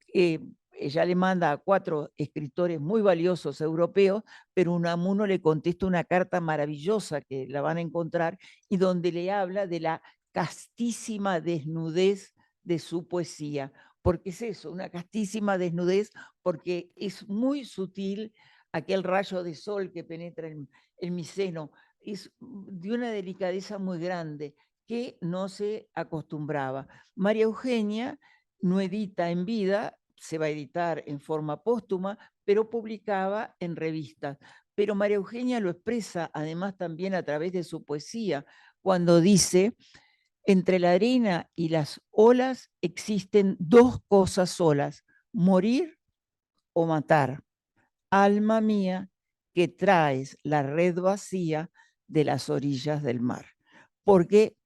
Ella le manda a 4 escritores muy valiosos europeos, pero Unamuno le contesta una carta maravillosa que la van a encontrar, y donde le habla de la castísima desnudez de su poesía. Porque es eso, una castísima desnudez, porque es muy sutil aquel rayo de sol que penetra en mi seno. Es de una delicadeza muy grande que no se acostumbraba. María Eugenia no edita en vida, se va a editar en forma póstuma, pero publicaba en revistas. Pero María Eugenia lo expresa además también a través de su poesía, cuando dice: entre la arena y las olas existen 2 cosas solas, morir o matar. Alma mía, que traes la red vacía de las orillas del mar. Porque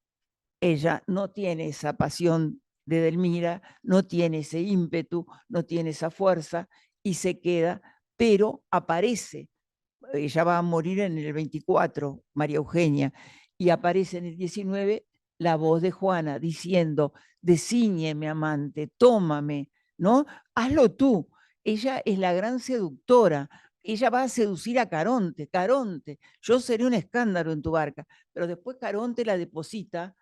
ella no tiene esa pasión de Delmira, no tiene ese ímpetu, no tiene esa fuerza, y se queda, pero aparece. Ella va a morir en el 24, María Eugenia, y aparece en el 19 la voz de Juana diciendo: descíñeme, amante, tómame, ¿no? Hazlo tú. Ella es la gran seductora. Ella va a seducir a Caronte. Caronte, yo seré un escándalo en tu barca. Pero después Caronte la deposita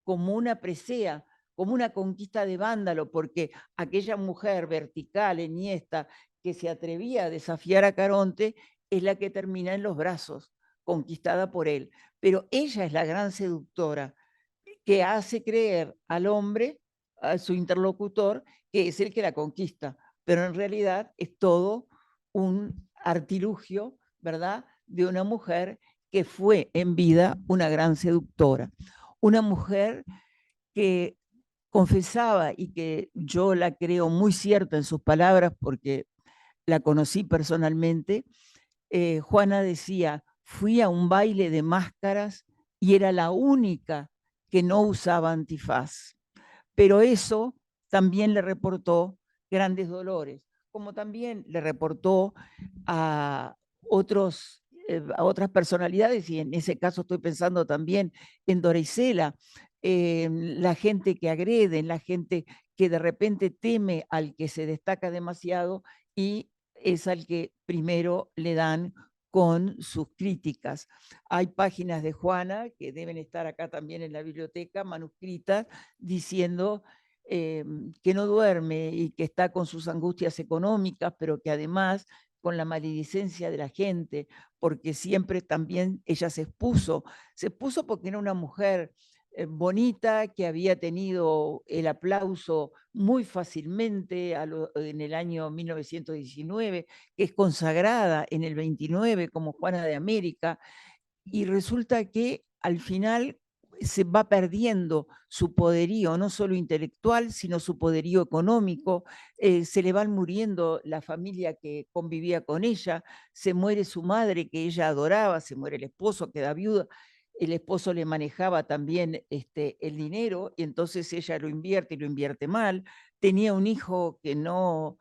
como una presea, como una conquista de vándalo, porque aquella mujer vertical, enhiesta, que se atrevía a desafiar a Caronte, es la que termina en los brazos, conquistada por él. Pero ella es la gran seductora que hace creer al hombre, a su interlocutor, que es el que la conquista. Pero en realidad es todo un artilugio, ¿verdad?, de una mujer que fue en vida una gran seductora. Una mujer que confesaba, y que yo la creo muy cierta en sus palabras porque la conocí personalmente. Juana decía: fui a un baile de máscaras y era la única que no usaba antifaz. Pero eso también le reportó grandes dolores, como también le reportó a a otras personalidades, y en ese caso estoy pensando también en Dora Isela, la gente que agrede, la gente que de repente teme al que se destaca demasiado y es al que primero le dan con sus críticas. Hay páginas de Juana que deben estar acá también en la biblioteca, manuscritas, diciendo que no duerme y que está con sus angustias económicas, pero que además con la maledicencia de la gente, porque siempre también ella se expuso porque era una mujer bonita, que había tenido el aplauso muy fácilmente en el año 1919, que es consagrada en el 29 como Juana de América, y resulta que al final se va perdiendo su poderío, no solo intelectual, sino su poderío económico, se le van muriendo la familia que convivía con ella, se muere su madre que ella adoraba, se muere el esposo, queda viuda, el esposo le manejaba también el dinero y entonces ella lo invierte y lo invierte mal, tenía un hijo que no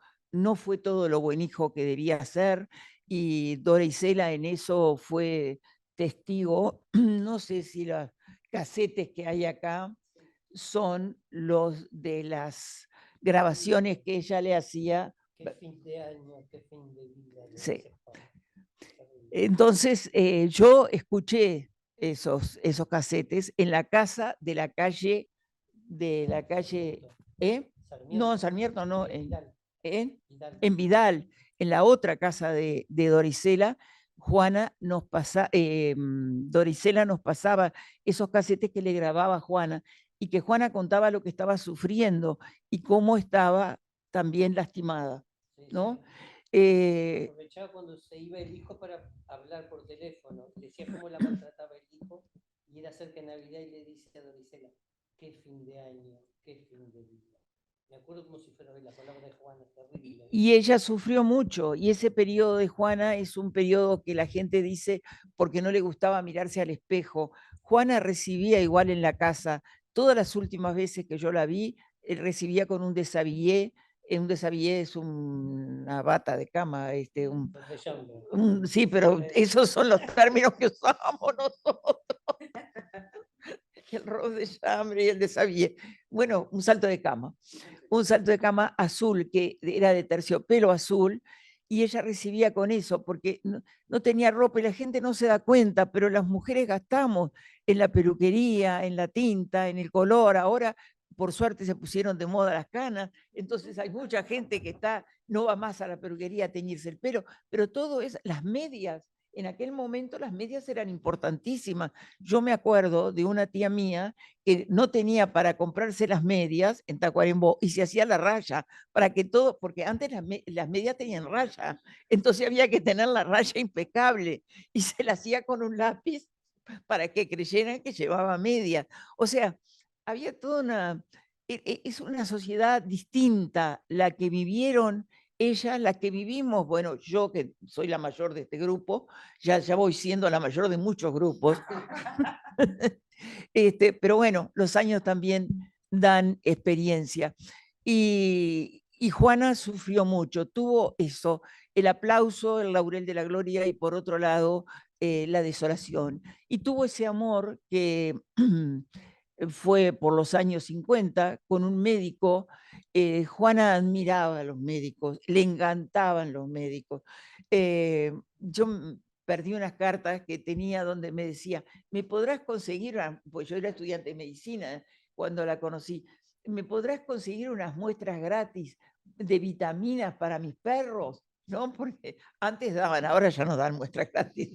fue todo lo buen hijo que debía ser, y Dora Isela en eso fue testigo. No sé si los casetes que hay acá son los de las grabaciones que ella le hacía. Qué fin de año, qué fin de vida. Sí. Entonces yo escuché esos casetes en la casa de la calle, ¿eh? No, en Sarmiento no, en Vidal, en la otra casa de Dora Isela. Dora Isela nos pasaba esos casetes que le grababa Juana y que Juana contaba lo que estaba sufriendo y cómo estaba también lastimada, ¿no? Aprovechaba cuando se iba el hijo para hablar por teléfono, decía cómo la maltrataba el hijo, y era cerca de Navidad y le dice a Dora Isela, qué fin de año, qué fin de vida. Me acuerdo como si fuera hoy la palabra de Juana, terrible. Y ella sufrió mucho, y ese periodo de Juana es un periodo que la gente dice porque no le gustaba mirarse al espejo. Juana recibía igual en la casa, todas las últimas veces que yo la vi, recibía con un deshabillé. Un deshabillé es una bata de cama, sí, pero esos son los términos que usábamos nosotros. El robe de chambre y el deshabillé. Bueno, un salto de cama azul, que era de terciopelo azul, y ella recibía con eso, porque no tenía ropa y la gente no se da cuenta, pero las mujeres gastamos en la peluquería, en la tinta, en el color. Ahora, por suerte, se pusieron de moda las canas, entonces hay mucha gente que no va más a la peluquería a teñirse el pelo, pero todo es las medias. En aquel momento las medias eran importantísimas. Yo me acuerdo de una tía mía que no tenía para comprarse las medias en Tacuarembó y se hacía la raya para que todo, porque antes las medias tenían raya, entonces había que tener la raya impecable y se la hacía con un lápiz para que creyeran que llevaba medias. O sea, había toda es una sociedad distinta la que vivieron ellas, la que vivimos. Bueno, yo que soy la mayor de este grupo, ya voy siendo la mayor de muchos grupos. Pero bueno, los años también dan experiencia. Y Juana sufrió mucho, tuvo eso, el aplauso, el laurel de la gloria y por otro lado la desolación. Y tuvo ese amor que fue por los años 50 con un médico. Juana admiraba a los médicos, le encantaban los médicos. Yo perdí unas cartas que tenía donde me decía, ¿me podrás conseguir? Pues yo era estudiante de medicina cuando la conocí. ¿Me podrás conseguir unas muestras gratis de vitaminas para mis perros? ¿No? Porque antes daban, ahora ya no dan muestras gratis.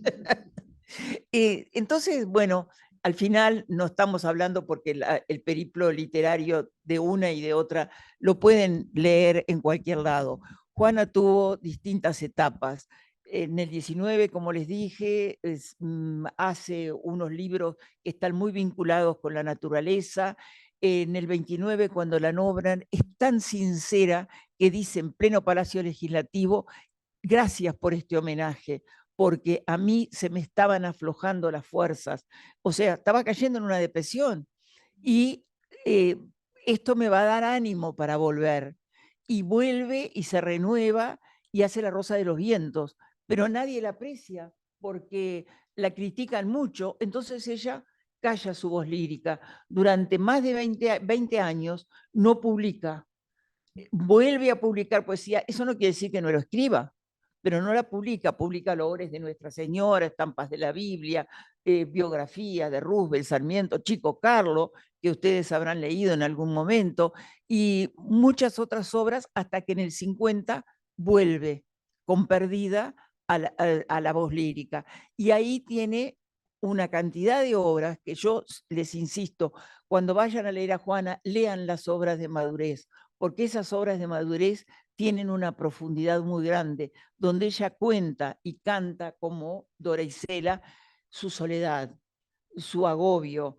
Entonces, bueno, al final no estamos hablando porque el periplo literario de una y de otra lo pueden leer en cualquier lado. Juana tuvo distintas etapas. En el 19, como les dije, hace unos libros que están muy vinculados con la naturaleza. En el 29, cuando la nombran, es tan sincera que dice en pleno Palacio Legislativo, gracias por este homenaje, porque a mí se me estaban aflojando las fuerzas. O sea, estaba cayendo en una depresión y esto me va a dar ánimo para volver. y vuelve y se renueva y hace La Rosa de los Vientos, pero nadie la aprecia porque la critican mucho, entonces ella calla su voz lírica. Durante más de 20 años no publica, vuelve a publicar poesía, eso no quiere decir que no lo escriba, pero no la publica, publica Lores de Nuestra Señora, estampas de la Biblia, biografías de Roosevelt, Sarmiento, Chico Carlo, que ustedes habrán leído en algún momento, y muchas otras obras, hasta que en el 50 vuelve con Perdida a la voz lírica. Y ahí tiene una cantidad de obras que yo les insisto, cuando vayan a leer a Juana, lean las obras de madurez, porque esas obras de madurez tienen una profundidad muy grande, donde ella cuenta y canta como Dora Isela su soledad, su agobio,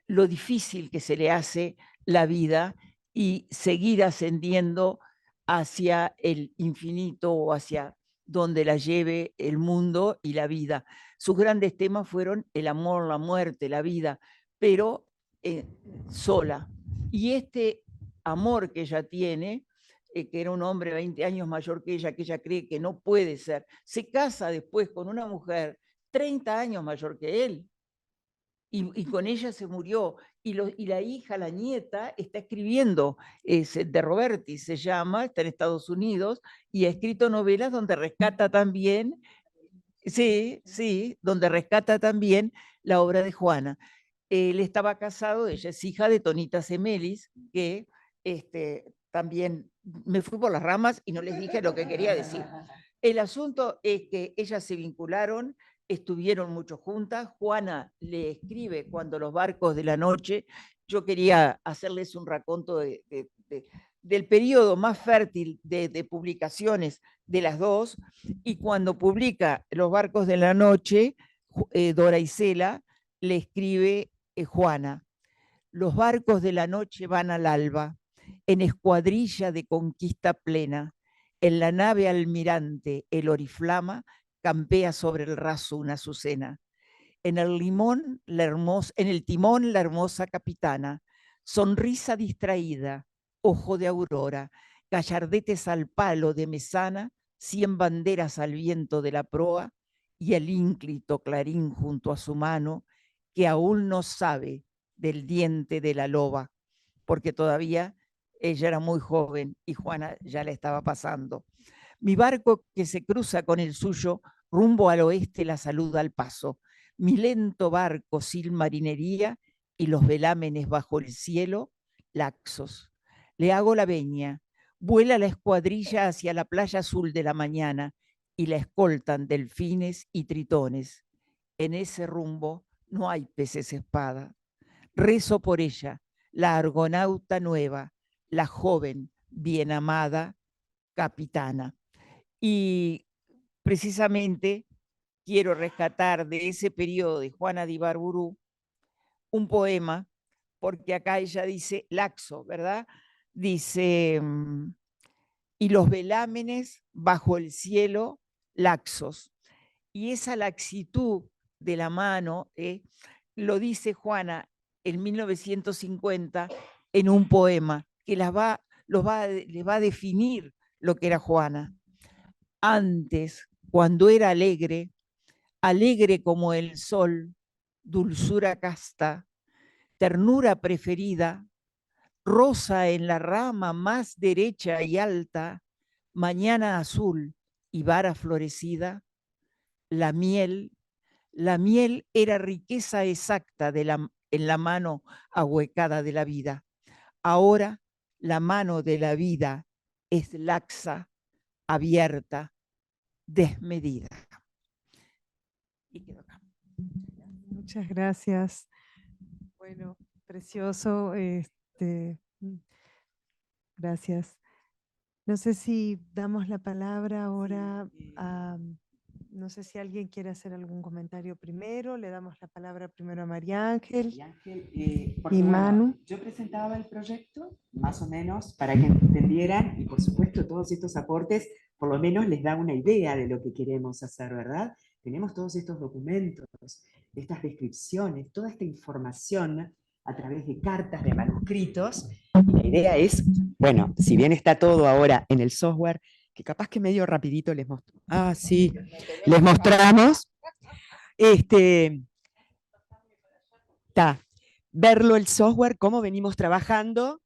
lo difícil que se le hace la vida y seguir ascendiendo hacia el infinito o hacia donde la lleve el mundo y la vida. Sus grandes temas fueron el amor, la muerte, la vida, pero sola. Y este amor que ella tiene, que era un hombre 20 años mayor que ella cree que no puede ser, se casa después con una mujer 30 años mayor que él, y con ella se murió, y la hija, la nieta, está escribiendo, de Roberti se llama, está en Estados Unidos, y ha escrito novelas donde rescata también, sí, donde rescata también la obra de Juana. Él estaba casado, ella es hija de Tonita Semelis, que también me fui por las ramas y no les dije lo que quería decir. El asunto es que ellas se vincularon, estuvieron mucho juntas. Juana le escribe cuando los barcos de la noche, yo quería hacerles un raconto del periodo más fértil de publicaciones de las dos, y cuando publica Los barcos de la noche, Dora Isela le escribe Juana: los barcos de la noche van al alba, en escuadrilla de conquista plena. En la nave almirante, el oriflama campea sobre el raso una azucena. En el timón, la hermosa capitana, sonrisa distraída, ojo de aurora, gallardetes al palo de mesana, 100 banderas al viento de la proa, y el ínclito clarín junto a su mano, que aún no sabe del diente de la loba, porque todavía ella era muy joven y Juana ya la estaba pasando. Mi barco que se cruza con el suyo, rumbo al oeste la saluda al paso. Mi lento barco sin marinería y los velámenes bajo el cielo, laxos. Le hago la veña, vuela la escuadrilla hacia la playa azul de la mañana y la escoltan delfines y tritones. En ese rumbo no hay peces espada. Rezo por ella, la argonauta nueva, la joven, bien amada, capitana. Y precisamente quiero rescatar de ese periodo de Juana de Ibarburu un poema, porque acá ella dice laxo, ¿verdad? Dice, y los velámenes bajo el cielo laxos. Y esa laxitud de la mano, lo dice Juana en 1950 en un poema que les va a definir lo que era Juana. Antes, cuando era alegre, alegre como el sol, dulzura casta, ternura preferida, rosa en la rama más derecha y alta, mañana azul y vara florecida, la miel era riqueza exacta en la mano ahuecada de la vida. Ahora la mano de la vida es laxa, abierta, desmedida. Y quedo acá. Muchas gracias. Bueno, precioso. Gracias. No sé si damos la palabra ahora a... No sé si alguien quiere hacer algún comentario primero. Le damos la palabra primero a María Ángel. María Ángel, Y Manu. Yo presentaba el proyecto, más o menos, para que entendieran, y por supuesto todos estos aportes, por lo menos les da una idea de lo que queremos hacer, ¿verdad? Tenemos todos estos documentos, estas descripciones, toda esta información a través de cartas, de manuscritos, y la idea es, bueno, si bien está todo ahora en el software, que capaz que medio rapidito les mostramos. Ah, sí, les mostramos. Verlo el software, cómo venimos trabajando.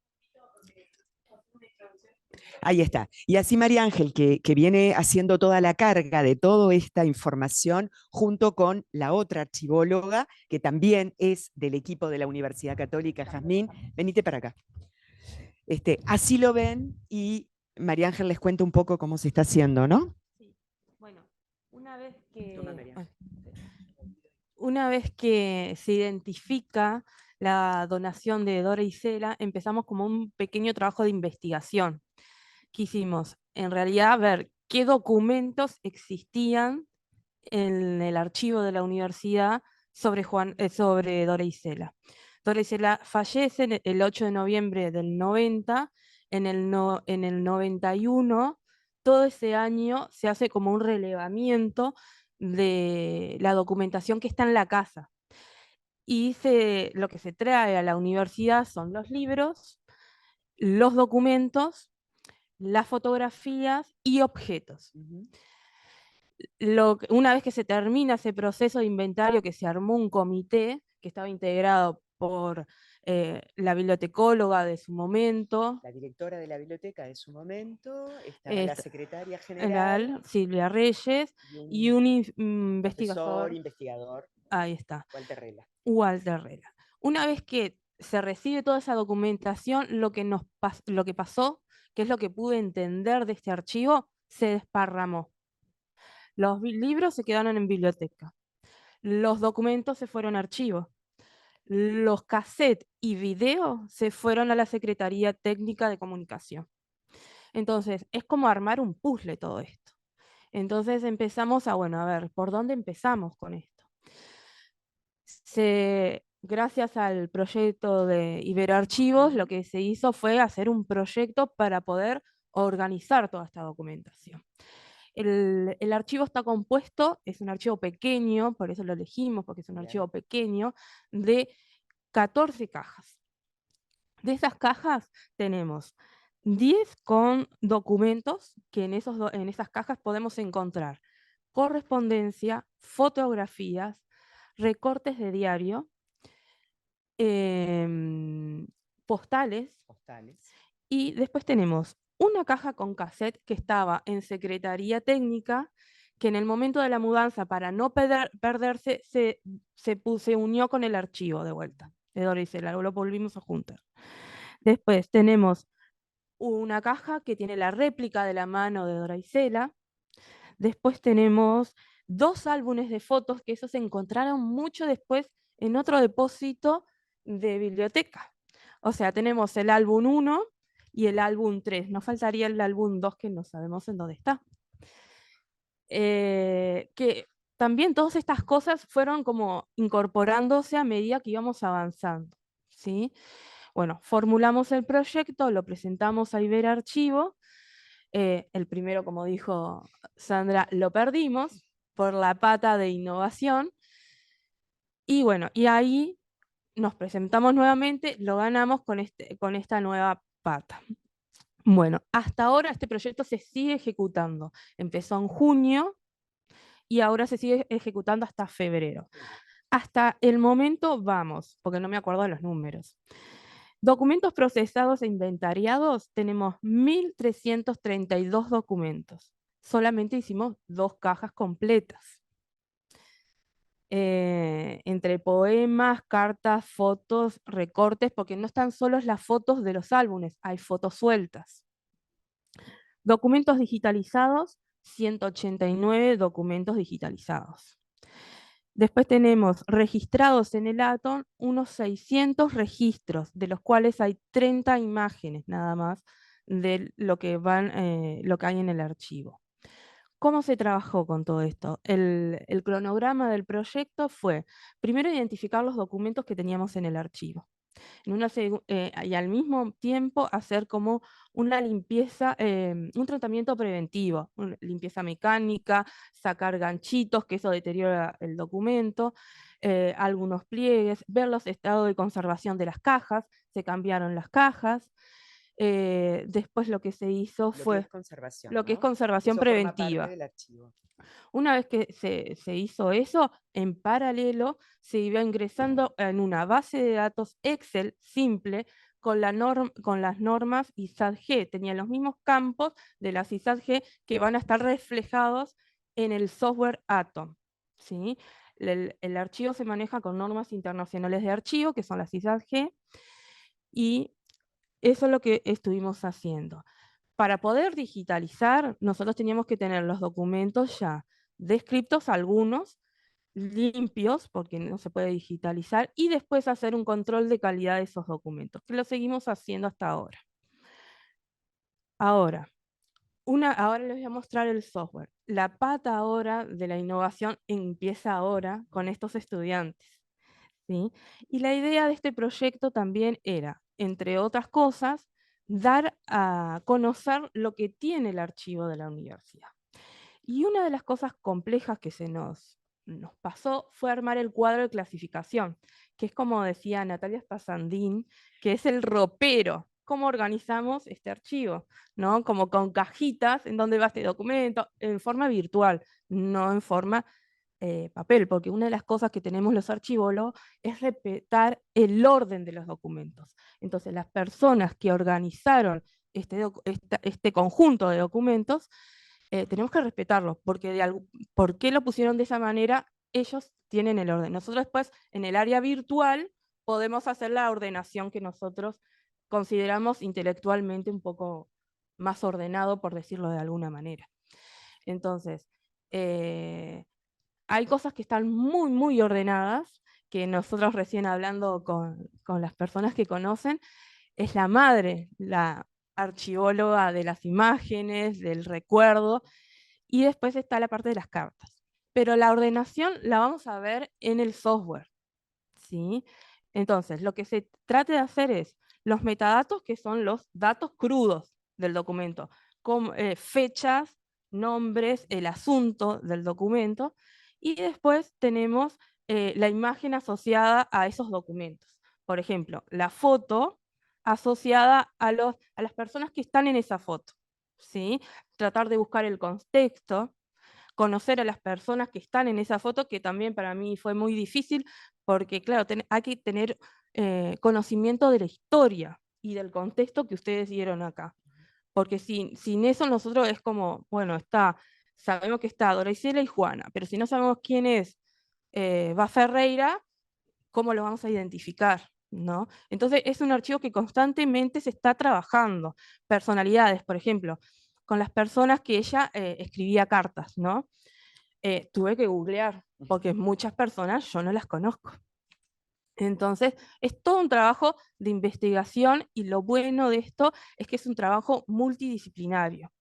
Ahí está. Y así María Ángel, que viene haciendo toda la carga de toda esta información, junto con la otra archivóloga, que también es del equipo de la Universidad Católica, Jazmín. Venite para acá. Así lo ven y María Ángel les cuenta un poco cómo se está haciendo, ¿no? Sí. Bueno, una vez que, Toma, María Ángel. una vez que se identifica la donación de Dora y Cela, empezamos como un pequeño trabajo de investigación. Quisimos, en realidad, ver qué documentos existían en el archivo de la universidad sobre Dora y Cela. Dora y Cela fallece el 8 de noviembre del 90, en el 91, todo ese año se hace como un relevamiento de la documentación que está en la casa. Y lo que se trae a la universidad son los libros, los documentos, las fotografías y objetos. Una vez que se termina ese proceso de inventario, que se armó un comité que estaba integrado por la bibliotecóloga de su momento, La directora de la biblioteca de su momento, estaba la es- secretaria general Silvia Reyes, y un profesor, investigador, investigador, ahí está, Walter Rela. Walter Rela. Una vez que se recibe toda esa documentación, lo que pasó, que es lo que pude entender de este archivo, se desparramó. Los libros se quedaron en biblioteca. Los documentos se fueron a archivo. Los cassettes y videos se fueron a la Secretaría Técnica de Comunicación. Entonces, es como armar un puzzle todo esto. Entonces empezamos a ver, ¿por dónde empezamos con esto? Gracias al proyecto de Iberoarchivos, lo que se hizo fue hacer un proyecto para poder organizar toda esta documentación. El archivo está compuesto, es un archivo pequeño, por eso lo elegimos, porque es un archivo pequeño, de 14 cajas. De esas cajas tenemos 10 con documentos, que en esas cajas podemos encontrar correspondencia, fotografías, recortes de diario, postales, y después tenemos una caja con cassette que estaba en Secretaría Técnica, que en el momento de la mudanza, para no perderse, se unió con el archivo de vuelta de Dora y Cela, lo volvimos a juntar. Después tenemos una caja que tiene la réplica de la mano de Dora y Cela. Después tenemos 2 álbumes de fotos, que esos se encontraron mucho después en otro depósito de biblioteca. O sea, tenemos el álbum 1 y el álbum 3. Nos faltaría el álbum 2, que no sabemos en dónde está. Que también todas estas cosas fueron como incorporándose a medida que íbamos avanzando, ¿sí? Bueno, formulamos el proyecto, lo presentamos a Iberarchivo. El primero, como dijo Sandra, lo perdimos por la pata de innovación. Y bueno, y ahí nos presentamos nuevamente, lo ganamos con esta nueva pata. Bueno, hasta ahora este proyecto se sigue ejecutando. Empezó en junio y ahora se sigue ejecutando hasta febrero. Hasta el momento vamos, porque no me acuerdo de los números. Documentos procesados e inventariados, tenemos 1.332 documentos. Solamente hicimos 2 cajas completas. Entre poemas, cartas, fotos, recortes, porque no están solos las fotos de los álbumes, hay fotos sueltas. Documentos digitalizados, 189 documentos digitalizados. Después tenemos registrados en el Atom unos 600 registros, de los cuales hay 30 imágenes nada más de lo que hay en el archivo. ¿Cómo se trabajó con todo esto? El cronograma del proyecto fue, primero, identificar los documentos que teníamos en el archivo. Y al mismo tiempo hacer como una limpieza, un tratamiento preventivo, limpieza mecánica, sacar ganchitos, que eso deteriora el documento, algunos pliegues, ver los estados de conservación de las cajas, se cambiaron las cajas. Después lo que se hizo fue conservación, lo que es ¿no? conservación Eso forma preventiva. parte del archivo. Una vez que se hizo eso, en paralelo se iba ingresando en una base de datos Excel simple con las normas ISAT-G. Tenía los mismos campos de las ISAT-G que van a estar reflejados en el software Atom, ¿sí? El archivo se maneja con normas internacionales de archivo, que son las ISAT-G, y eso es lo que estuvimos haciendo. Para poder digitalizar, nosotros teníamos que tener los documentos ya descriptos, algunos limpios, porque no se puede digitalizar, y después hacer un control de calidad de esos documentos, que lo seguimos haciendo hasta ahora. Ahora les voy a mostrar el software. La pata ahora de la innovación empieza ahora con estos estudiantes, ¿sí? Y la idea de este proyecto también era, entre otras cosas, dar a conocer lo que tiene el archivo de la universidad. Y una de las cosas complejas que se nos pasó fue armar el cuadro de clasificación, que es como decía Natalia Spasandín, que es el ropero. ¿Cómo organizamos este archivo? ¿No? Como con cajitas en donde va este documento, en forma virtual, no en forma papel, porque una de las cosas que tenemos los archivólogos es respetar el orden de los documentos. Entonces, las personas que organizaron este conjunto de documentos, tenemos que respetarlo, porque ¿por qué lo pusieron de esa manera? Ellos tienen el orden. Nosotros después, en el área virtual, podemos hacer la ordenación que nosotros consideramos intelectualmente un poco más ordenado, por decirlo de alguna manera. Entonces, hay cosas que están muy, muy ordenadas, que nosotros recién hablando con las personas que conocen, es la madre, la archivóloga de las imágenes, del recuerdo, y después está la parte de las cartas. Pero la ordenación la vamos a ver en el software, ¿sí? Entonces, lo que se trata de hacer es los metadatos, que son los datos crudos del documento, como fechas, nombres, el asunto del documento, y después tenemos la imagen asociada a esos documentos. Por ejemplo, la foto asociada a las personas que están en esa foto, ¿sí? Tratar de buscar el contexto, conocer a las personas que están en esa foto, que también para mí fue muy difícil, porque claro, hay que tener conocimiento de la historia y del contexto que ustedes dieron acá. Porque sin eso nosotros es como, bueno, sabemos que está Dora Isela y Juana, pero si no sabemos quién es Va Ferreira, ¿cómo lo vamos a identificar? ¿No? Entonces es un archivo que constantemente se está trabajando. Personalidades, por ejemplo, con las personas que ella escribía cartas, ¿no? Tuve que googlear, porque muchas personas yo no las conozco. Entonces, es todo un trabajo de investigación, y lo bueno de esto es que es un trabajo multidisciplinario.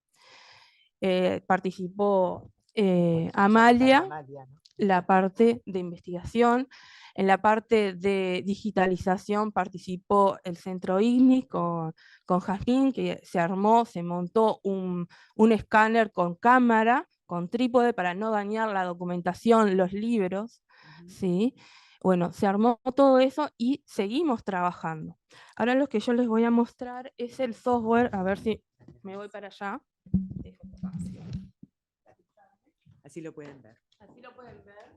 Participó Amalia, la parte de investigación. En la parte de digitalización participó el Centro IGNI con Jazmín, que se montó un escáner con cámara, con trípode, para no dañar la documentación, los libros, ¿sí? Bueno, se armó todo eso y seguimos trabajando. Ahora lo que yo les voy a mostrar es el software, a ver si me voy para allá. Así lo pueden ver. Así lo pueden ver.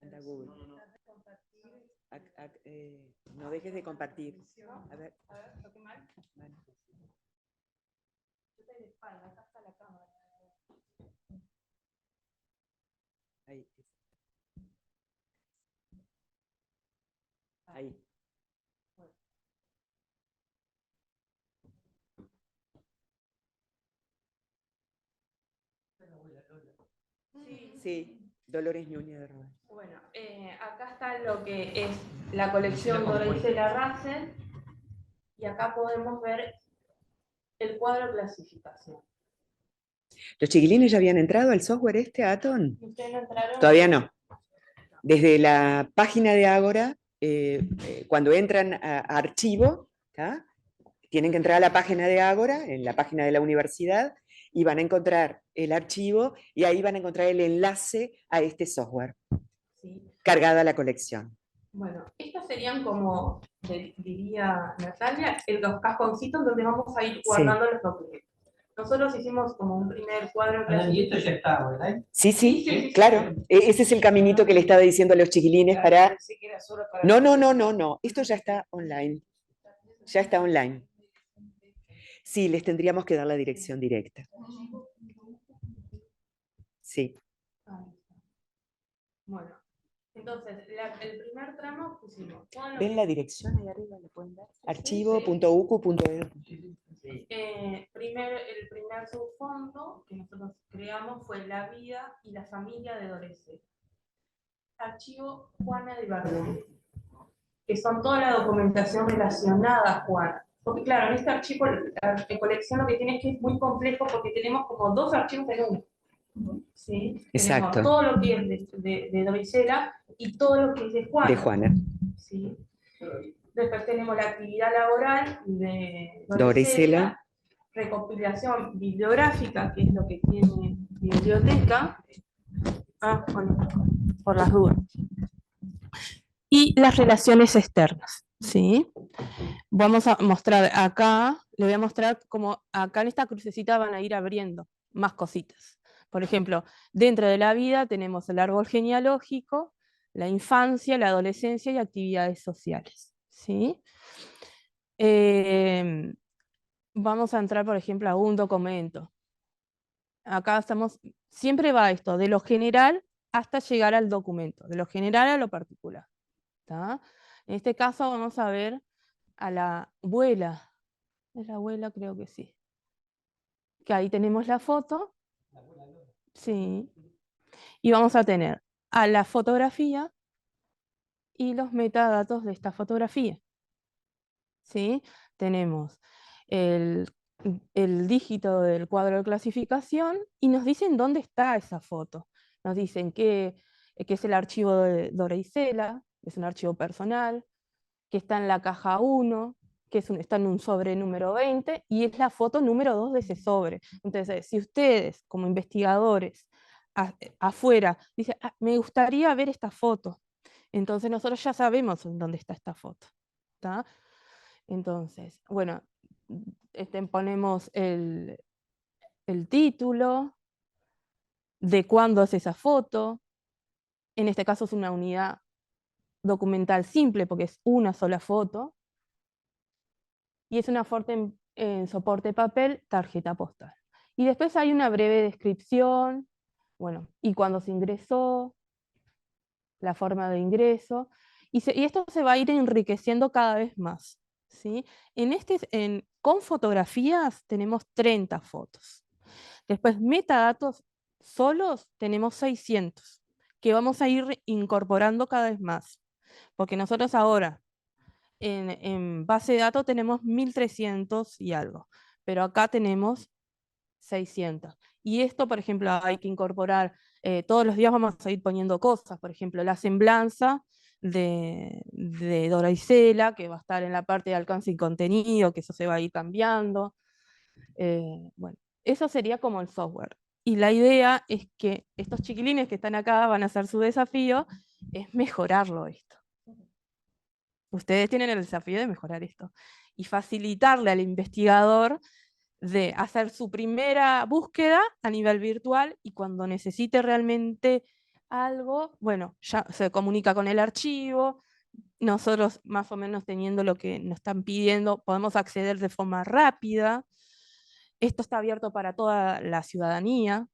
Anda Google. No dejes de compartir. A ver, ¿toqué mal? Bueno. Yo estoy de espalda, acá está la cámara. Ahí. Ahí. Sí, Dolores Núñez de Rodas. Bueno, acá está lo que es la colección Dora Isela Russell, y acá podemos ver el cuadro de clasificación. ¿Los chiquilines ya habían entrado al software Atom? ¿Ustedes no entraron? Todavía no. Desde la página de Ágora, cuando entran a archivo, ¿tá? Tienen que entrar a la página de Ágora, en la página de la universidad, y van a encontrar el archivo y ahí van a encontrar el enlace a este software, ¿sí? cargada la colección. Bueno, estos serían como, diría Natalia, los cajoncitos donde vamos a ir guardando los documentos. Nosotros hicimos como un primer cuadro. Y esto ya está, ¿verdad? Sí, Sí, sí, sí, claro. Ese es el caminito que le estaba diciendo a los chiquilines para... Pensé que era solo para No. Esto ya está online. Ya está online. Sí, les tendríamos que dar la dirección directa. Sí. Bueno, entonces, el primer tramo pusimos. ¿Ven la dirección ahí arriba? ¿Le pueden dar? Archivo.ucu.edu. El primer subfondo que nosotros creamos fue la vida y la familia de Dorecel. Archivo Juana de Barbero, que son toda la documentación relacionada a Juana. Porque claro, en este archivo, la colección lo que tiene es que es muy complejo porque tenemos como 2 archivos en uno. ¿Sí? Exacto. Tenemos todo lo que es de Dorisela y todo lo que es de Juana. De Juana. ¿Sí? Después tenemos la actividad laboral de Dorisela. Recopilación bibliográfica, que es lo que tiene biblioteca. Bueno, por las dudas. Y las relaciones externas, ¿sí? Vamos a mostrar acá, le voy a mostrar como acá en esta crucecita van a ir abriendo más cositas. Por ejemplo, dentro de la vida tenemos el árbol genealógico, la infancia, la adolescencia y actividades sociales, ¿sí? Vamos a entrar, por ejemplo, a un documento. Acá estamos, siempre va esto, de lo general hasta llegar al documento, de lo general a lo particular. ¿Tá? En este caso vamos a ver a la abuela. ¿Es la abuela? Creo que sí. Que ahí tenemos la foto. Sí. Y vamos a tener a la fotografía y los metadatos de esta fotografía. ¿Sí? Tenemos el dígito del cuadro de clasificación y nos dicen dónde está esa foto. Nos dicen que es el archivo de Doreisela, es un archivo personal, que está en la caja 1, que está en un sobre número 20, y es la foto número 2 de ese sobre. Entonces, si ustedes, como investigadores, afuera, dicen, me gustaría ver esta foto, entonces nosotros ya sabemos en dónde está esta foto. ¿Tá? Entonces, bueno, ponemos el título, de cuándo es esa foto, en este caso es una unidad documental simple porque es una sola foto, y es una foto en soporte papel, tarjeta postal. Y después hay una breve descripción, bueno, y cuándo se ingresó, la forma de ingreso, y esto se va a ir enriqueciendo cada vez más. ¿Sí? Con fotografías tenemos 30 fotos. Después metadatos solos tenemos 600, que vamos a ir incorporando cada vez más. Porque nosotros ahora en base de datos tenemos 1300 y algo, pero acá tenemos 600. Y esto, por ejemplo, hay que incorporar, todos los días vamos a ir poniendo cosas, por ejemplo, la semblanza de Doraisela, que va a estar en la parte de alcance y contenido, que eso se va a ir cambiando. Bueno, eso sería como el software. Y la idea es que estos chiquilines que están acá van a hacer su desafío, es mejorarlo esto. Ustedes tienen el desafío de mejorar esto y facilitarle al investigador de hacer su primera búsqueda a nivel virtual y cuando necesite realmente algo, bueno, ya se comunica con el archivo, nosotros más o menos teniendo lo que nos están pidiendo, podemos acceder de forma rápida. Esto está abierto para toda la ciudadanía,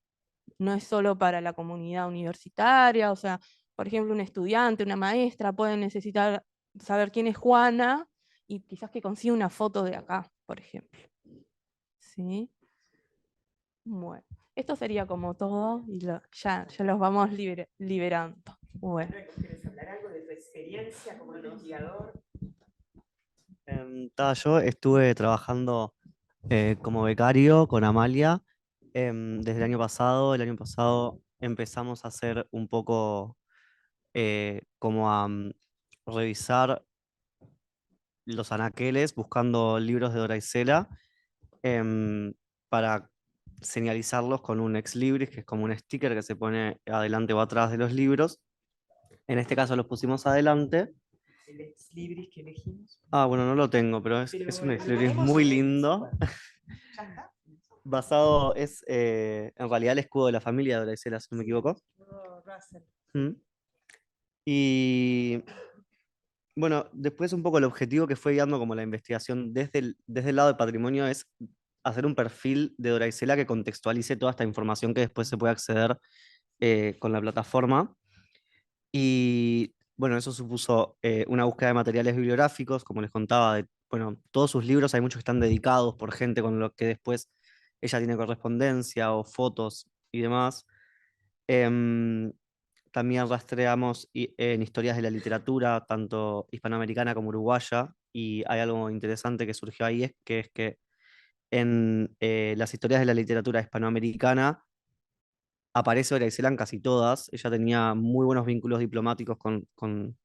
no es solo para la comunidad universitaria, o sea, por ejemplo, un estudiante, una maestra puede necesitar saber quién es Juana y quizás que consiga una foto de acá, por ejemplo. ¿Sí? Bueno, esto sería como todo y ya los vamos liberando. Bueno. ¿Quieres hablar algo de tu experiencia como investigador? Yo estuve trabajando como becario con Amalia desde el año pasado. El año pasado empezamos a hacer un poco como a revisar los anaqueles buscando libros de Doraisela para señalizarlos con un ex libris, que es como un sticker que se pone adelante o atrás de los libros. En este caso los pusimos adelante. ¿El ex libris que elegimos? Ah, bueno, no lo tengo, pero es un ex libris muy lindo. ¿Ya está? Basado, en realidad el escudo de la familia de Dora Isela, si no me equivoco. Russell. Mm. Y bueno, después un poco el objetivo que fue guiando como la investigación desde el lado de patrimonio es hacer un perfil de Dora Isela que contextualice toda esta información que después se puede acceder con la plataforma. Y bueno, eso supuso una búsqueda de materiales bibliográficos, como les contaba, bueno, todos sus libros, hay muchos que están dedicados por gente con los que después ella tiene correspondencia o fotos y demás. Em, También rastreamos en historias de la literatura, tanto hispanoamericana como uruguaya, y hay algo interesante que surgió ahí, es que en las historias de la literatura hispanoamericana aparece Dora Isela en casi todas. Ella tenía muy buenos vínculos diplomáticos con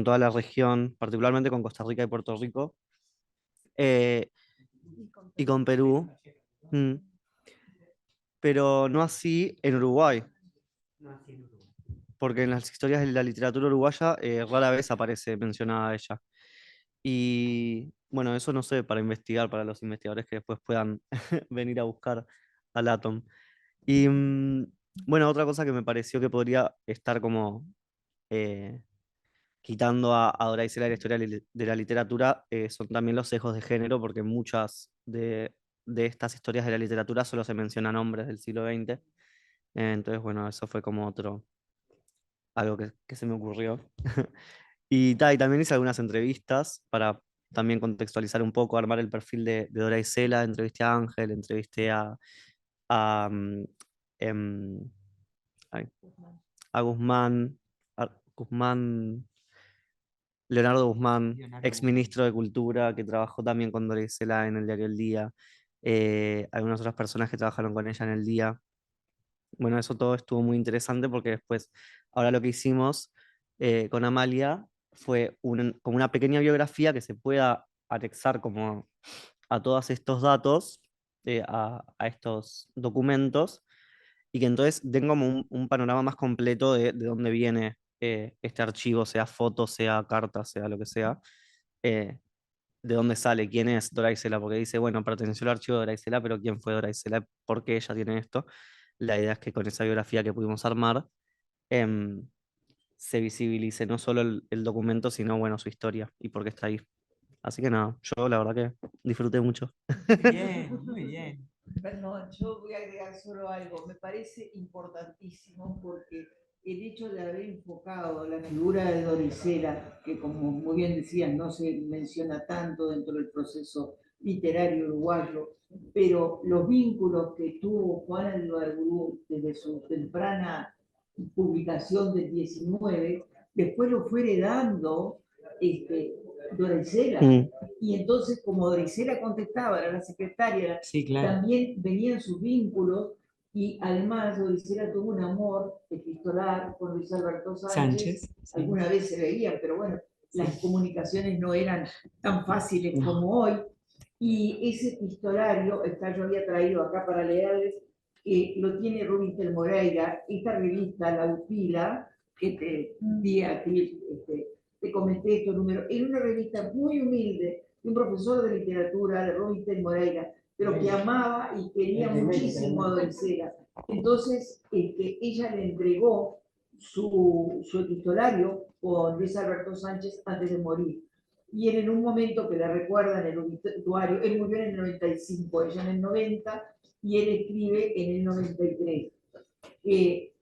toda la región, particularmente con Costa Rica y Puerto Rico, y con Perú. Mm. Pero no así en Uruguay, porque en las historias de la literatura uruguaya rara vez aparece mencionada ella. Y bueno, eso no sé, para investigar, para los investigadores que después puedan venir a buscar al Atom. Y bueno, otra cosa que me pareció que podría estar como quitando a Dora Isela de la historia de la literatura son también los sesgos de género, porque muchas de estas historias de la literatura solo se mencionan hombres del siglo XX. Entonces, bueno, eso fue como algo que se me ocurrió. Y también hice algunas entrevistas para también contextualizar un poco, armar el perfil de Dora Isela. Entrevisté a Ángel, entrevisté a, mm, em, ay, a Guzmán, Leonardo Guzmán, ex ministro de Cultura, que trabajó también con Dora Isela en el diario El Día. Algunas otras personas que trabajaron con ella en El Día. Bueno, eso todo estuvo muy interesante porque después, ahora lo que hicimos con Amalia fue como una pequeña biografía que se pueda anexar como a todos estos datos, a estos documentos, y que entonces den como un panorama más completo de dónde viene este archivo, sea foto, sea carta, sea lo que sea, eh, de dónde sale, quién es Dora Isela, porque dice, bueno, perteneció al archivo de Dora Isela, pero ¿quién fue Dora Isela? ¿Por qué ella tiene esto? La idea es que con esa biografía que pudimos armar, em, se visibilice no solo el documento, sino bueno, su historia y por qué está ahí. Así que nada, yo la verdad que disfruté mucho. Bien, muy bien. Perdón, yo voy a agregar solo algo. Me parece importantísimo porque el hecho de haber enfocado la figura de Dora Isela, que como muy bien decían, no se menciona tanto dentro del proceso literario uruguayo, pero los vínculos que tuvo Juana de Ibarburu desde su temprana publicación del 19, después lo fue heredando Dora Isela. Y entonces, como Dora Isela contestaba, era la secretaria, Sí, claro. también venían sus vínculos, y además Dora Isela tuvo un amor epistolar con Luis Alberto Sánchez. Sí. Alguna vez se veían, pero bueno, las comunicaciones no eran tan fáciles como hoy. Y ese epistolario, yo había traído acá para leerles, lo tiene Rubinstein Moreira, esta revista, La Upila, que te comenté estos números, era una revista muy humilde de un profesor de literatura, de Rubinstein Moreira, pero que amaba y quería muchísimo a Dora Isela. Entonces, ella le entregó su epistolario con Luis Alberto Sánchez antes de morir. Y él, en un momento que la recuerda en el obituario, él murió en el 95, ella en el 90, y él escribe en el 93. Que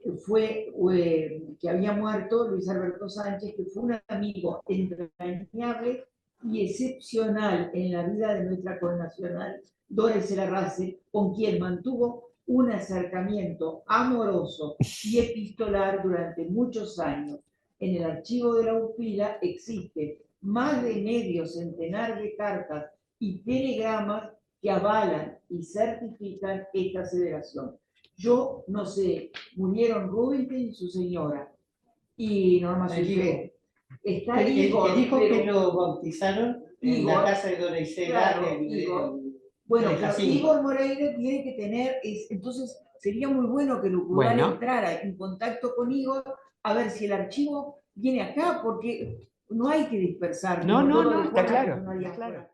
había muerto Luis Alberto Sánchez, que fue un amigo entrañable y excepcional en la vida de nuestra connacional Dora Isela Russell, con quien mantuvo un acercamiento amoroso y epistolar durante muchos años. En el archivo de la UPILA existe más de medio centenar de cartas y telegramas que avalan y certifican esta aseveración. Yo no sé, murieron Rubinstein y su señora, y Norma Sucre. Está Igor, que dijo que lo bautizaron en la casa de Dora Isela. Claro, Igor. Bueno, de pero Jacinto. Igor Moreira tiene que tener, entonces sería muy bueno que el UCUDAL Bueno. entrara en contacto con Igor a ver si el archivo viene acá, porque no hay que dispersar. No, como no, todo no, de está Juana, claro, que no haría está claro. fuera.